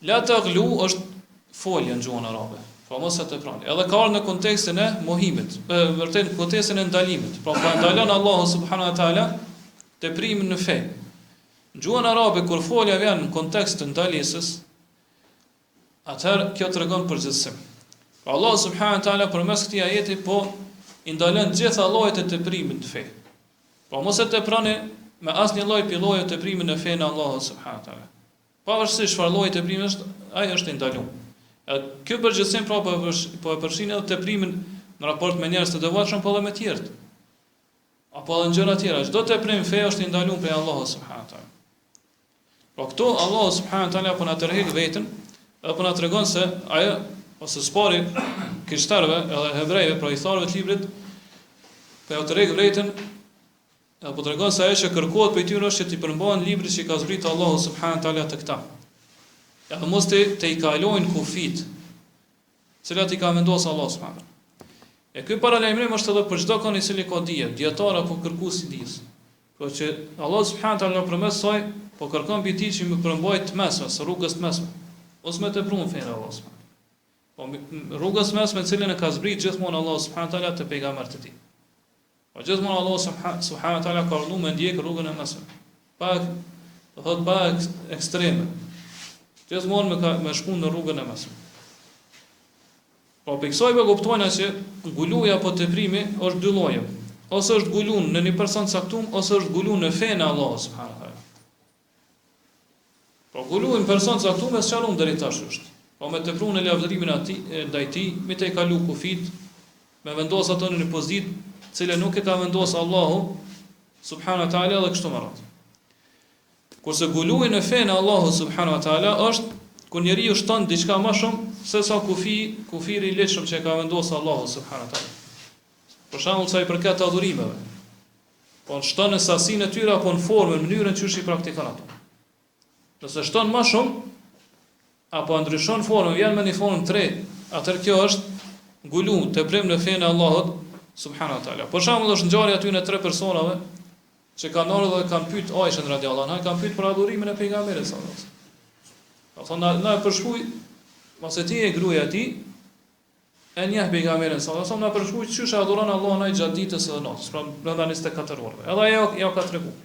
La taghlu është folja në gjuhën arabe. Pra mos e teproni. Edhe ka ardhur në kontekstin e mohimit, vërtet në kontekstin e ndalimit. Pra po ndalon Allahu subhanahu taala teprimin në fe. Në gjuhën arabe kur folja vjen në kontekst të ndalisës, atëherë kjo tregon përgjithësim. Allah subhanahu taala përmes këtij ajeti po i ndalon gjitha llojet e teprimit në fe. Po mos e teproni me asnjë lloj pilloje të teprimin në fenë Allahu subhanahu taala. Pavarësisht çfarë lloji teprimi është, ai është i ndaluar. Ky përgjithësim po e përfshin edhe teprimin në raport me njerëz të devotshëm po edhe me tjerët. Apo edhe në gjëra të tjera, çdo teprim fe është i ndaluar prej Allahu subhanahu taala. Po këtu Allahu subhanahu taala po na tërheq veten, edhe po na tregon se ajo ose spori krishterëve edhe hebrejve, pra i tharëve të librit, po ja tërheq veten, edhe po tregon se ajo që kërkohet prej tyre është që t'i përmbahen librit që ka zbritur Allahu subhanahu taala të këta. Edhe mos të i kalojnë kufit, cilat i ka vendosur Allahu subhanahu taala. E ky paralajmërim është edhe për çdo kon i cili ka dije, dietar apo kërkues i dijes. Por që Allahu subhanahu taala përmes saj po kërkon mbi ti që më përmbajë të mesme, së rrugës të mesme, ose më tepruan fenë Allahu subhanahu. Po rrugës mesme cilën e ka zbrit gjithmonë Allahu subhanahu taala te pejgamberët e tij. Po gjithmonë Allahu subhanahu taala ka urdhëruar me ndjek rrugën e mesme. Pa, do thot pa ekstreme. Gjithmonë me shku në rrugën e mesme. Po për kësaj po kuptojna që guluja apo teprimi është dy lloje. Ose është gulun në një person të caktuar, ose është gulun në fenë Allahu subhanahu taala. Po gulun në person të caktuar me sqarum deri tash është. Po me tepruan e lavdërimin ndaj tij, me të kalu kufit, me vendos ato në një pozitë, cilë nuk e ka vendosur Allahu subhanahu wa taala dhe kështu me radhë. Kurse guluji në fenë Allahu subhanahu wa taala është kur njeriu shton diçka më shumë se sa kufiri i lehtëshëm që e ka vendosur Allahu subhanahu wa taala. Për shembull sa i përket adhurimeve. Po shton në sasinë e tyre apo në formën, mënyrën që i praktikon ato. Nëse shton më shumë apo ndryshon formën, vjen me një formë të re, atëherë kjo është gulu, teprim në fenë e Allahut subhanahu wa taala. Për shembull është ngjarja aty në 3 personave që kanë ardhur dhe kanë pyet Aishën radhiyallahu anha, kanë pyet për adhurimin e pejgamberit sallallahu alaihi wasallam. Ka thonë na e përshkruaj, mos e ti e gruaja e tij, e njeh pejgamberin sallallahu alaihi wasallam, na përshkruaj çysh e adhuron Allahun ai gjatë ditës së natës, pra brenda 24 orëve. Edhe ajo ja ka treguar.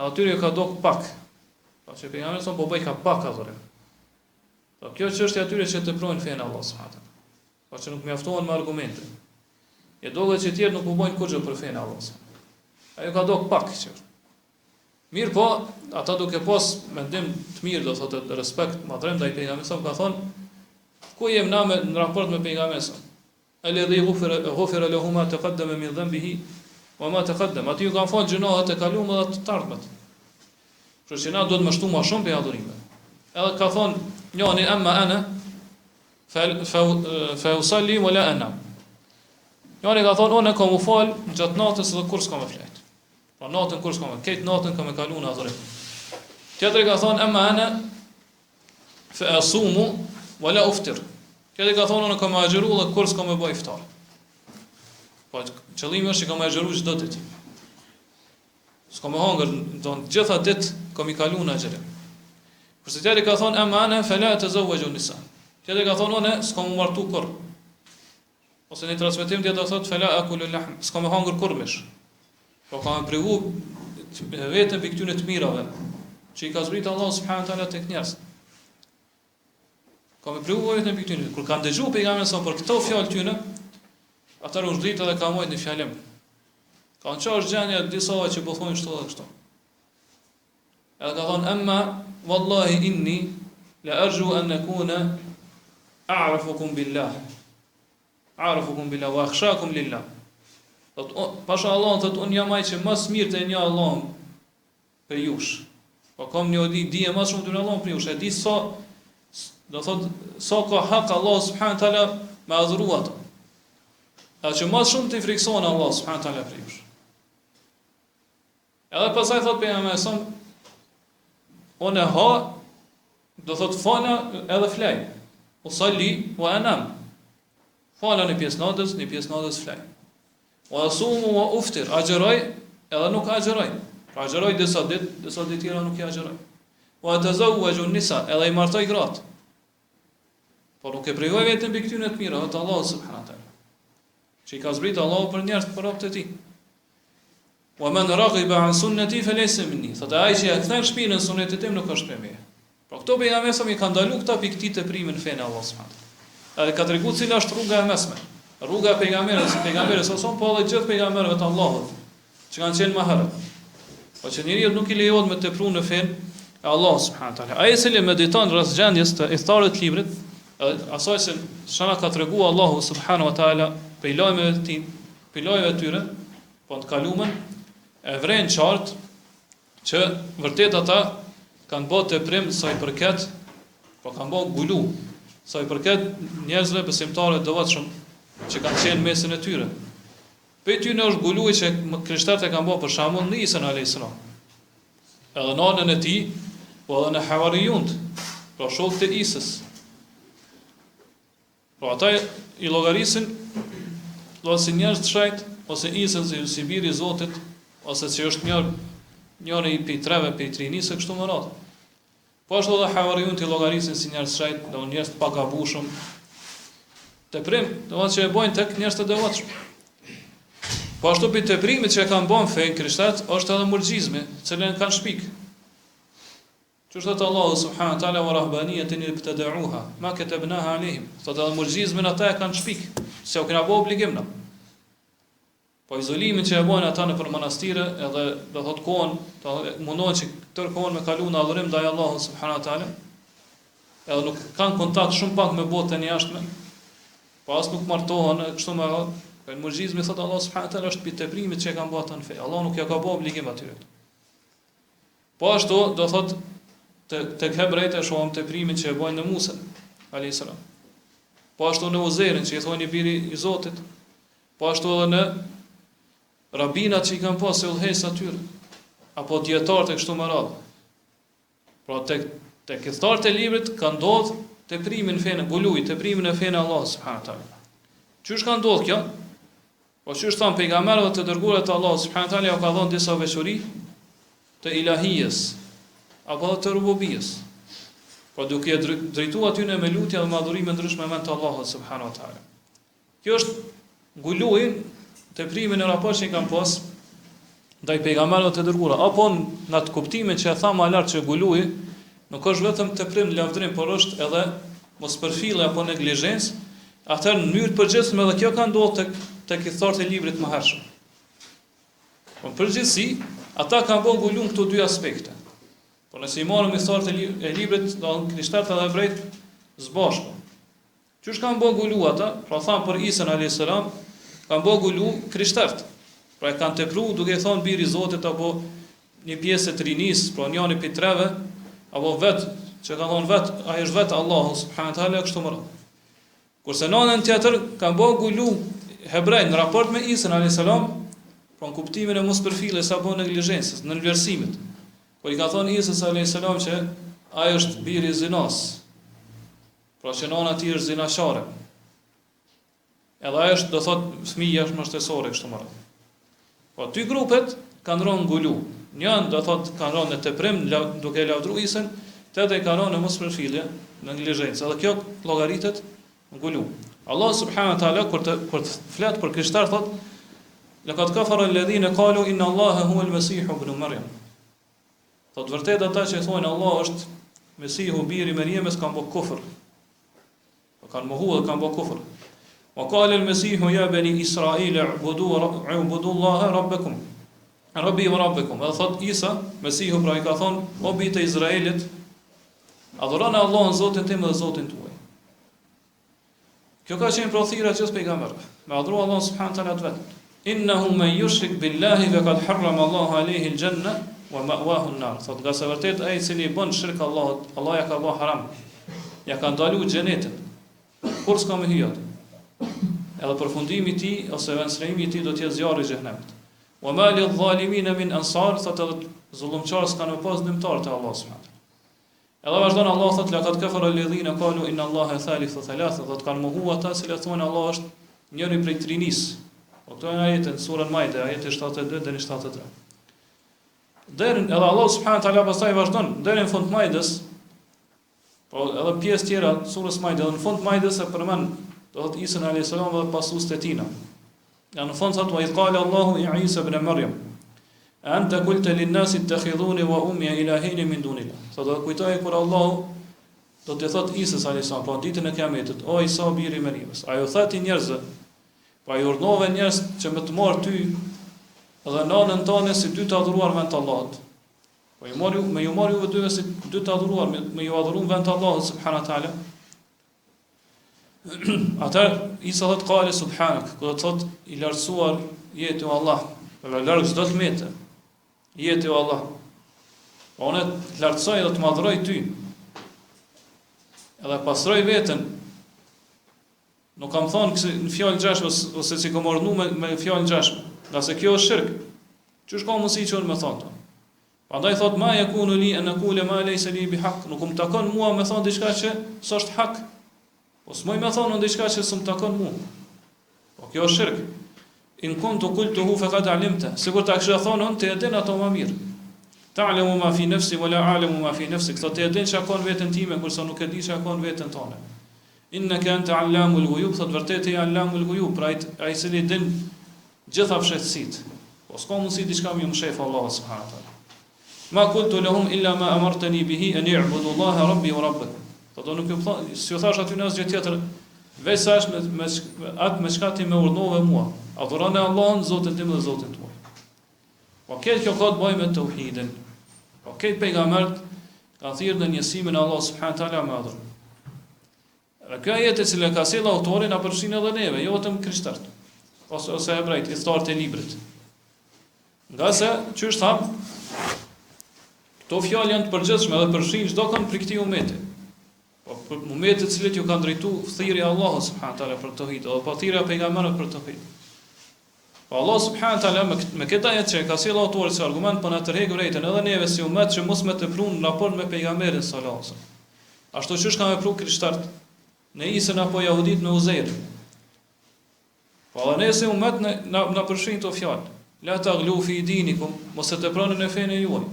Atyre ka dok pak. Po që pejgamberi son po bëj ka pak adhurim. Po kjo çështje atyre që teprojnë fenë Allahut subhanahu wa taala. Po që nuk mjaftohen me argumente. E dohet që tjerë nuk u bojnë kurrë për fenë Allahut. Ajo ka dok pak që. Mirë po, ata duke pas mendim të mirë, do thotë respekt, madhrem ndaj pejgamberit son ka thonë ku jem na në raport me pejgamberin. Alladhi ghufira lahu ma taqaddama min dhanbihi wa ma taqaddama. Ati ju kanë falë gjunohat e kaluara dhe të ardhmet. Kështu që na duhet të mashtu më shumë për adhurime. Edhe ka thonë njëri amma ana fa usalli wala anam. Njëri ka thonë unë kam u fal gjatë natës dhe kur s'kam me flet. Pra natën kur s'kam me, këtë natën kam e kaluar në adhurim. Tjetri ka thonë amma ana fa asumu wala uftir. Tjetri ka thonë unë kam agjëru dhe kur s'kam me bëj iftar. Po qëllimi është që kam agjëru çdo ditë. S'kam me hangër, do të gjitha ditë kam i kaluar në agjërim. Kurse tjetri ka thonë amma ana fala tazawwaju nisa. Tjetri ka thonë unë s'kam u martu kurr. Ose në transmetim tjetër thotë fala akulu lahm, s'kam me hangër kurr mish. Po kam privu vetëm për këtyre të mirave që i ka zbritur Allah subhanahu wa taala tek njerëz. Kam privu vetëm për këtyre. Kur kanë dëgjuar pejgamberin sa për këto fjalë tyne, ata u zbritë dhe kanë marrë në fjalëm. Kanë çfarë gjëja disave që po thonë kështu dhe kështu. Edhe ka thonë amma wallahi inni la arju an nakuna a'rafukum billah. A'rafukum billah wa akhshakum lillah. Pasha Allah thot unë jam ai që më së miri të një Allah për jush. Po kam një dije më shumë të Allah për jush. E di sa do thot sa ka hak Allah subhanahu taala me adhuruat. Edhe që më shumë të frikson Allah subhanahu taala për jush. Edhe pastaj thot pejgamberi sa unë ha do thot fala edhe flaj. Usalli wa anam. Fala në pjesë natës, në pjesë natës flaj. Wa asumu wa uftir, agjeroj edhe nuk agjeroj. Pra agjeroj disa ditë tjera nuk i agjeroj. Wa tazawwaju nisa, edhe i martoj gratë. Por nuk e prijoj vetëm mbi këtyre të mira, atë Allah subhanahu taala. Që i ka zbritur Allahu për njerëz për robët e tij. Wa man raghiba an sunnati falaysa minni. Thotë ai që ja kthen shpinën sunetit tim nuk është për meje. Por këto pejgamberë sa më kanë ndaluar këta pikë të teprimin fen Allah subhanahu taala. Edhe ka treguar cila është rruga e mesme. Rruga e pejgamberit sa son po edhe gjithë pejgamberëve të Allahut që kanë qenë më herët. Po që njeriu nuk i lejohet me tepru në fen e Allah subhanahu taala. Ai që mediton rreth gjendjes të iftarit të librit, asaj se çana ka treguar Allahu subhanahu wa taala pe lajmeve të tij, pe lajmeve të tyre, po të kaluamën e vren qartë që vërtet ata kanë bërë teprim sa i përket, po kanë bërë gulu sa i përket njerëzve besimtarë të devotshëm që kanë qenë mesin e tyre. Për ty në është guluj që krishterët e kanë bërë për shembull në Isa alayhis salam. Edhe nanën e tij, po edhe në Havarijunt, pra shokët e Isës. Pra ata i llogarisin si njerëz të shajt, ose Isën si biri i Zotit, ose që është njëri i pitreve për i trinisë kështu më radhë. Po ashtu edhe Havarijunt i llogarisin si njerëz të shajt, do njerëz të pagabushëm. Teprim, do të thotë që e bojnë tek njerëz të devotshëm. Po ashtu për teprimit që e kanë bën fen krishterët është edhe murxhizmi, cilën kanë shpik. Që është thëtë Allahu subhanahu taala wa rahbaniyatin ibtada'uha ma katabnaha alayhim. Thotë edhe murxhizmin ata e kanë shpik, se u kanë bë obligim na. Po izolimin që e bojnë ata në për manastire, edhe do thotë kohën, mundohen që këtë kohën me kalu në adhurim ndaj Allahut subhanahu taala. Edhe nuk kanë kontakt shumë pak me botën e jashtme. Po as nuk martohen kështu me radhë. Për murxhizmi thotë Allah subhanahu taala është për teprimit që e kanë bërë ata në fe. Allah nuk ja ka bërë obligim atyre. Po ashtu do thotë tek hebrejtë shohim teprimin që e bojnë në Musa alayhis salam. Po ashtu në Uzairin që i thonë biri i Zotit. Po ashtu edhe në rabinat që i kanë pasë udhëhesë atyre, apo dietarët e kështu me radhë. Pra tek këthtarët e librit ka ndodhur teprimin fenë, guluj, teprimin e fenë Allah subhanahu taala. Çish ka ndodhur kjo? Po çish thon pejgamberët të dërguar të Allah subhanahu taala ja ka dhënë disa veçori të ilahijes apo të rububijes. Po duke drejtuar aty në me lutje dhe madhurime ndryshme me të Allahut subhanahu taala. Kjo është guluj, teprimin e raport që i kanë pas ndaj pejgamberëve të dërguara, apo në atë kuptimin që e tha më lart që guluj nuk është vetëm teprim lavdrim, por është edhe mospërfillje apo neglizhencë, atëherë në mënyrë të përgjithshme edhe kjo ka ndodhur tek këthtarët e librit më hershëm. Po në përgjithësi, ata kanë bën gulum këto dy aspekte. Por nëse i marrim këthtarët e librit, do krishterët edhe hebrejt së bashku. Qysh kanë bë gulu ata? Pra thamë për Isën alayhis salam, kanë bë gulu krishterët. Pra e kanë tepruar duke thonë biri i Zotit apo një pjesë e Trinis, pra njëri prej treve, apo vetë që kanë thonë vetë, ai është vetë Allahu subhanahu wa taala kështu më radh. Kurse në anën tjetër kanë bë gulu hebrejt në raport me Isën alayhis salam, pra në kuptimin e mospërfilljes apo neglizhencës, në vlerësimit. Kur i ka thonë Isës alayhis salam që ai është biri i zinas, pra që nana e tij është zinashare. Edhe ai është, do thotë, fëmija është mbështetësore kështu më radh. Po dy grupet kanë rënë gulu. Njën do thotë kanë rënë në teprim duke lavdruar Isën, tjetri kanë rënë në mospërfillje, në neglizhencë. Edhe kjo llogaritet në gulu. Allah subhanahu wa taala kur të flet për krishterë thotë: "Laqad kafara alladhina qalu inna Allaha huwa al-Masih ibn Maryam." Thotë vërtet ata që thonë Allah është Mesihu biri i Mariamës kanë bërë kufër. Kanë mohuar, kanë bërë kufër. Wa qala al-Masihu ya bani Israil ubudu Allaha rabbakum. Rabbi wa rabbukum. Edhe thot Isa, Mesihu pra i ka thonë, o bijtë e Izraelit, adhuroni Allahun Zotin tim dhe Zotin tuaj. Kjo ka qenë prodhira e pejgamberëve. Me adhuru Allahun subhanahu wa taala vetë. Innahu man yushrik billahi faqad harrama Allahu alayhi al-janna wa ma'wahu an-nar. Thot nga se vërtet ai i cili bën shirk Allahut, Allah ja ka bë haram. Ja ka ndaluar xhenetin. Kur s'ka me hyjë. Edhe përfundimi i tij ose vendsrimi i tij do të jetë zjarri i xhenemit. Wa ma lidh-dhalimin min ansar, thot edhe zullumçar s'kan më pas ndihmtar te Allah subhanahu. Edhe vazhdon Allah thot laqad kafara alladhina qalu inna Allaha thalithu thalatha, do të kanë mohu ata që thonë Allah është njëri prej trinis. Po këto janë ajetet në surën Maide, ajeti 72 deri në 73. Deri edhe Allah subhanahu taala pastaj vazhdon deri në fund Maidës. Po edhe pjesë tjera të surës Maide, edhe në fund Maidës e përmend do të Isën alayhis salam dhe pasues të tina. Ja në fund thot wa idh qala Allahu i Isa ibn Maryam anta qulta lin-nasi ittakhidhuni wa ummi ilahin min dunillah. Sot do kujtoj kur Allahu do të thot Isës alayhis salam, po ditën e Kiametit, o Isa biri i Mariamës, ajo thati njerëzve, pa i urdhnove njerëz që më të marr ty dhe nanën tonë si dy të adhuruar vend të Allahut. Po ju mori ju dyve si dy të adhuruar, me ju adhuruar vend të Allahut subhanahu wa taala. Ata Isa thot qale subhanak, kur do thot i lartësuar jetë o Allah, dhe larg çdo të mete. Jetë o Allah. Po unë të lartësoj dhe të madhroj ty. Edhe pastroj veten. Nuk kam thonë në fjalë gjashme ose si kam urdhnu me fjalë gjashme, nga se kjo është shirk. Çush ka mundësi që unë me thonë? Prandaj thot ma yakunu li an aqula ma laysa li bihaq, nuk më takon mua me thonë diçka që s'është hak. Po s'moj me thonë diçka që s'm takon mua. Po kjo është shirk. In kuntu qultuhu faqad alimta, sikur ta kisha thonë unë, ti e din ato më mirë. Ta'lamu ma fi nafsi wa la a'lamu ma fi nafsik, thotë ti e din çka ka në veten time kurse nuk e di çka ka në veten tonë. Innaka anta allamul ghuyub, thotë vërtet je allamul ghuyub, pra ai i cili din gjitha fshehtësitë. Po s'ka mundësi diçka më shef Allah subhanahu wa taala. Ma qultu lahum illa ma amartani bihi an ya'budu Allaha rabbi wa rabbakum. Do nuk ju thon, si u thash aty në asgjë tjetër, veçash me atë me çka ti më urdhnove mua. Adhuroni Allahun, Zotin tim dhe Zotin tuaj. Po kjo ka të bëjë me tauhidin. Po këtë pejgamberët kanë thirrë në njësimin e Allah subhanahu wa taala me adhurim. Kjo jetë që ka sjellë autorin na përfshin edhe neve, jo vetëm krishterët, ose hebrejt, historitë e librit. Nga se, çu tham, këto fjalë janë të përgjithshme dhe përfshin çdo kënd për këtij umeti. Po për umetet të cilët ju kanë drejtuar thirrja e Allahut subhanahu wa taala për tauhid, apo po thirrja e pejgamberëve për tauhid. Po Allah subhanahu wa taala me këtë ajet që ka sjellë autori si argument po na tërheq vërejtën edhe neve si umet që mos me teprun në raport me pejgamberin sallallahu alaihi wasallam. Ashtu siç kanë vepruar krishterët në Isën apo jehudit me Uzeir. Po edhe ne si umet na përfshin këto fjalë. La taghlu fi dinikum, mos e teproni në fenë juaj.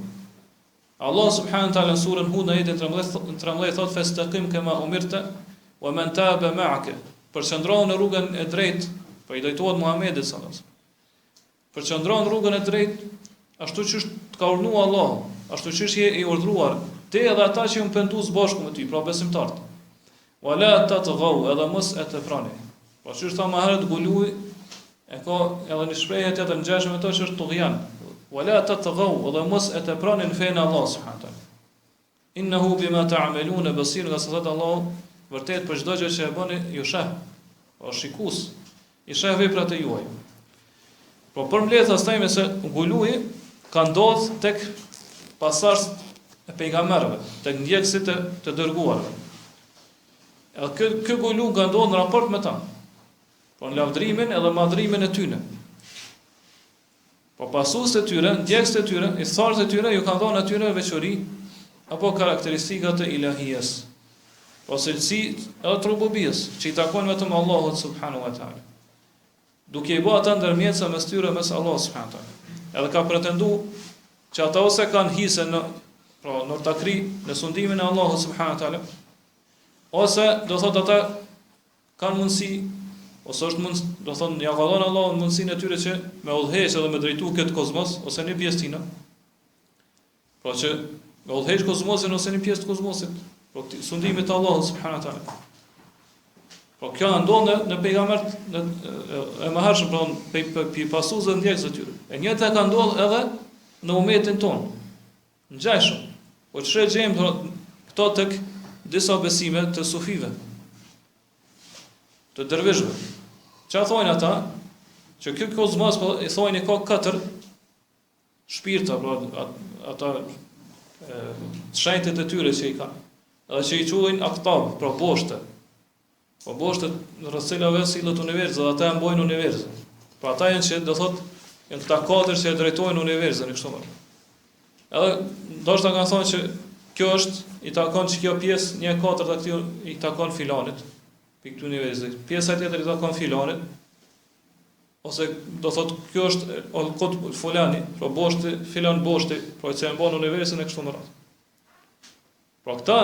Allah subhanahu wa taala në surën Hud ajetin 13 thot fastaqim kama umirta wa man taba ma'aka. Përqendron në rrugën e drejtë, po i drejtohet Muhamedit sallallahu alaihi wasallam. Përqendron rrugën e drejtë, ashtu siç të ka urdhëruar Allahu, ashtu siç je i urdhëruar, ti edhe ata që janë pentuar bashkë me ty, pra besimtarët. Wala tatghaw, edhe mos e teproni. Po siç tha më herët guluj, e ka edhe një shprehje tjetër ngjashme me to që është tughyan. Wala tatghaw, edhe mos e teproni në fenë Allah subhanahu wa taala. Innahu bima ta'malun basir, nga sa thot Allah, vërtet për çdo gjë që e bëni ju sheh. O shikues, i sheh veprat e juaja. Po për mbledh asaj me se guluji ka ndodhur tek pasardhësit e pejgamberëve, tek ndjekësit të dërguarve. Edhe ky gulu ka ndodhur në raport me ta. Po në lavdrimin edhe madhrimin e tyre. Po pasuesit e tyre, ndjekësit e tyre, i thartë e tyre ju kanë dhënë atyre veçori apo karakteristikat e ilahijes. Po cilësi edhe të rububijës, që i takojnë vetëm Allahut subhanahu wa taala. Duke i bërë ata ndërmjetësa mes tyre mes Allahut subhanahu wa taala. Edhe ka pretenduar që ata ose kanë hise në takri në sundimin e Allahut subhanahu wa taala, ose do thotë ata kanë mundësi, ose është mund, do thonë ja ka dhënë Allahu mundësinë e tyre që me udhëheqë edhe me drejtu këtë kozmos ose një pjesë tina. Pra që me udhëheqë kozmosin ose një pjesë të kozmosit, pro sundimit të Allahut subhanahu wa taala. Po kjo ndodh në pejgambert e mëhershëm, pra pasuesve ndjekësve të tyre. E njëjta ka ndodhur edhe në umetin ton. Ngjashëm. Po çfarë gjejmë këto tek disa besime të sufive, të dervishëve. Çfarë thonë ata? Që ky kozmos po i thonë ka 4 shpirta, pra ata shenjtet e tyre që i kanë. Edhe që i quajnë aktab, pra boshte. Po boshtet në rrethëlave sillet universi, ata e mbojnë universin. Po ata janë që do thotë janë këta 4 që e drejtojnë universin kështu më. Edhe ndoshta kanë thonë që kjo është i takon që kjo pjesë 1/4 të këtij i takon filanit, pikë universi. Pjesa tjetër i takon filanit. Ose do thotë kjo është kod fulani, pra boshti, filan boshti, pra që e mbon universin e kështu më radhë. Pra këta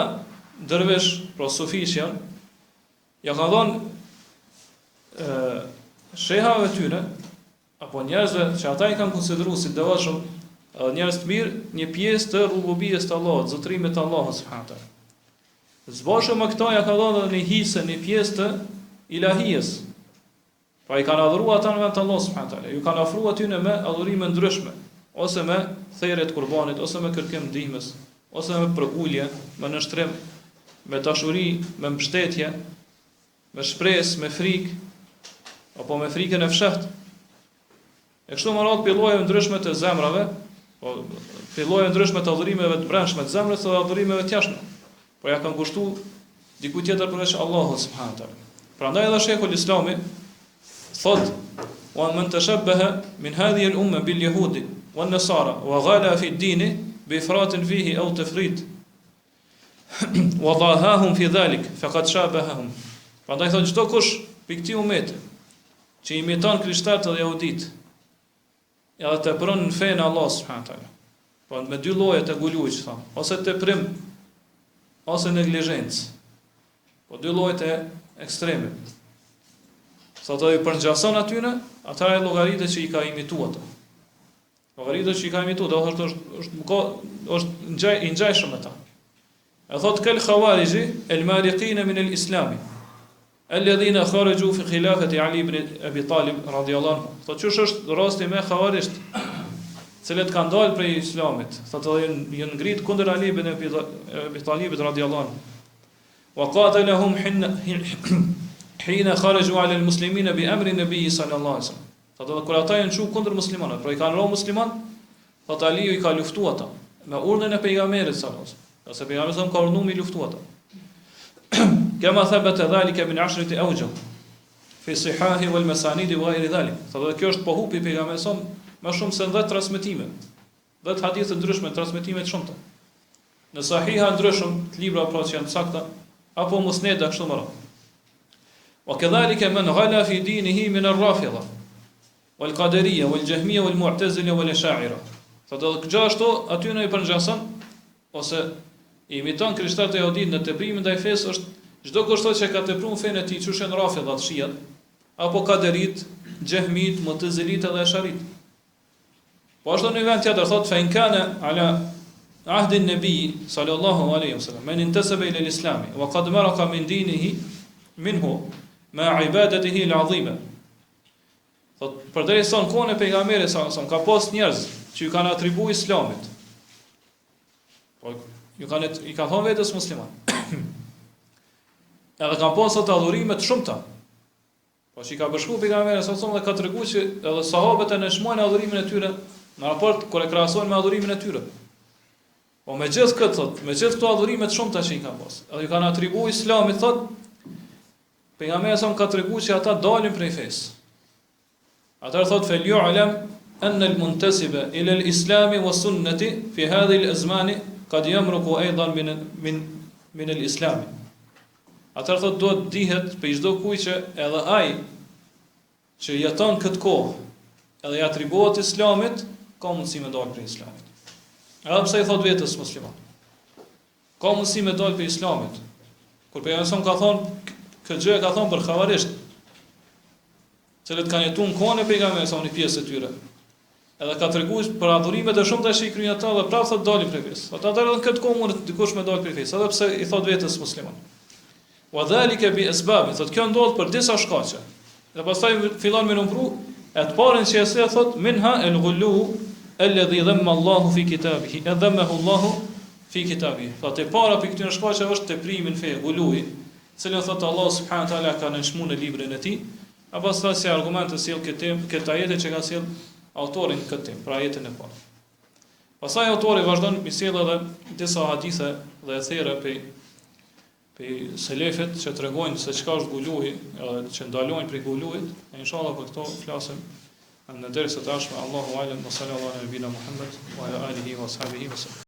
dervish, pra sufish janë, ja ka dhënë shehave tyre, apo njerëzve që ata i kanë konsideruar si devotshëm, njerëz të mirë, një pjesë të rububiyes të Allahut, zotrimit të Allahut subhanahu wa taala. Zbashëm me këta ja ka dhënë edhe një hise, një pjesë të ilahijes. Pra i kanë adhuruar ata në vend të Allahut subhanahu wa taala. Ju kanë ofruar atyre me adhurime ndryshme, ose me thirrje të qurbanit, ose me kërkim ndihmës, ose me përulje, me nështrim, me dashuri, me mbështetje, me shpresë, me frikë, apo me frikën e fshehtë. E kështu më radh pilloje ndryshme të zemrave, po pilloje ndryshme të adhurimeve të brendshme të zemrës dhe adhurimeve të jashtme. Por ja kanë kushtuar diku tjetër përveç Allahut subhanahu wa taala. Prandaj edhe Sheikhul Islami thot: "Wa man tashabbaha min hadhihi al-umma bil yahudi wan nasara wa ghala fi ad-din bi ifratin fihi aw tafrit wa dhahahum fi dhalik faqad shabahahum." Prandaj thot çdo kush pikë këtij umeti që imiton krishterët dhe jehudit, edhe të pron në fenë Allah subhanahu wa taala. Po me dy lloje të gulujt thon, ose teprim ose neglizhencë. Po dy llojet e ekstreme. Sa të i përngjason atyne, ata e llogaritë që i ka imituar ato. Llogaritë që i ka imituar, është i ngjajshëm me ta. E thot kel khawariji el mariqin min el islami alladhina kharaju fi khilafati Ali ibn Abi Talib radiyallahu anhu. Thot çush është rasti me khawarisht, cilët kanë dalë prej islamit, thotë janë ngrit kundër Ali ibn Abi Talibit radiyallahu anhu. Wa qatalahum hina kharaju ala al-muslimina bi amri nabi sallallahu alaihi wasallam. Thotë kur ata janë çu kundër muslimanëve, pra i kanë rënë musliman, thotë Aliu i ka luftuar ata me urdhën e pejgamberit sallallahu alaihi wasallam. Ose pejgamberi ka urdhëruar mi luftuar ata. Kama thabata dhalika min 10 awjuh fi sihahi wal masanid wa ghayr dhalik. Thotë kjo është pohupi pejgamberit son më shumë se 10 transmetime. 10 hadithe ndryshme, transmetime të shumta. Në sahiha ndryshëm, të libra pra që janë sakta, apo musneda kështu më radh. Wa kadhalika man ghala fi dinihi min ar-rafidha wal qadariyya wal jahmiyya wal mu'tazila wal ash'ira. Thotë gjithashtu aty në i përngjason ose i imiton krishterët e jehudit në teprimin ndaj fesë është çdo kushtot që ka tepruar fenë e tij, çushën rafidhat, shiat, apo qaderit, jahmit, mu'tazilit dhe ash'arit. Po ashtu në vend tjetër thotë fa in kana ala ahdi an-nabi sallallahu alaihi wasallam man intasaba ila al-islam wa qad maraqa min dinihi minhu ma ibadatihi al-azima. Thotë përderisa në kohën e pejgamberit sallallahu alaihi wasallam ka pas njerëz që ju kanë atribuar islamit. Po i ka thonë vetës musliman. Edhe kanë pas ato adhurime të shumta. Po që i ka bashku pejgamberi sa dhe ka treguar që edhe sahabët e nëshmojnë adhurimin e tyre në raport kur e krahasojnë me adhurimin e tyre. Po me gjithë këtë thot, me gjithë këto adhurime të shumta që i kanë pas, edhe i kanë atribuar Islamit thot, pejgamberi sa ka treguar që ata dalin prej fesë. Atëherë thot fel yu'lam an al-muntasiba ila al-islam wa sunnati fi hadhihi al-azmani qad yamruqu aidan min al-islam. Atëherë thot duhet dihet për çdo kujt që edhe ai që jeton këtë kohë, edhe i atribuohet Islamit, ka mundësi me dalë prej Islamit. Edhe pse i thot vetes musliman. Ka mundësi me dalë prej Islamit. Kur pejgamberi ka thonë, këtë gjë e ka thonë për xhavarisht, cilët kanë jetuar në kohën e pejgamberit sa një pjesë e tyre. Edhe ka treguar për adhurimet e shumta që i kryen ata dhe prapë thot dalin prej fesë. Ata edhe në këtë kohë mund dikush me dalë prej fesë, edhe pse i thot vetes musliman. Wa dhalika bi asbab, thot kjo ndodh për disa shkaqe. Dhe pastaj fillon me numëru e të parën që e thot minha al-ghullu alladhi dhamma Allahu fi kitabihi, dhammahu Allahu fi kitabihi. Thot e para për këtyre shkaqeve është teprimi në fe, gului, cilën thot Allah subhanahu wa taala ka nënshmuar në librin e tij, apo sa si argument të sjell këtë ajete që ka sjell autorin këtë temë, pra ajetin e parë. Pastaj autori vazhdon me sjell edhe disa hadithe dhe thera për selefet që tregojnë se çka është guluhi, edhe që ndalojnë prej guluhit, e inshallah për këto flasim në dersat e ardhshme. Allahu alem, sallallahu alaihi ve sellem Muhammed wa ala alihi wa sahbihi wa sallam.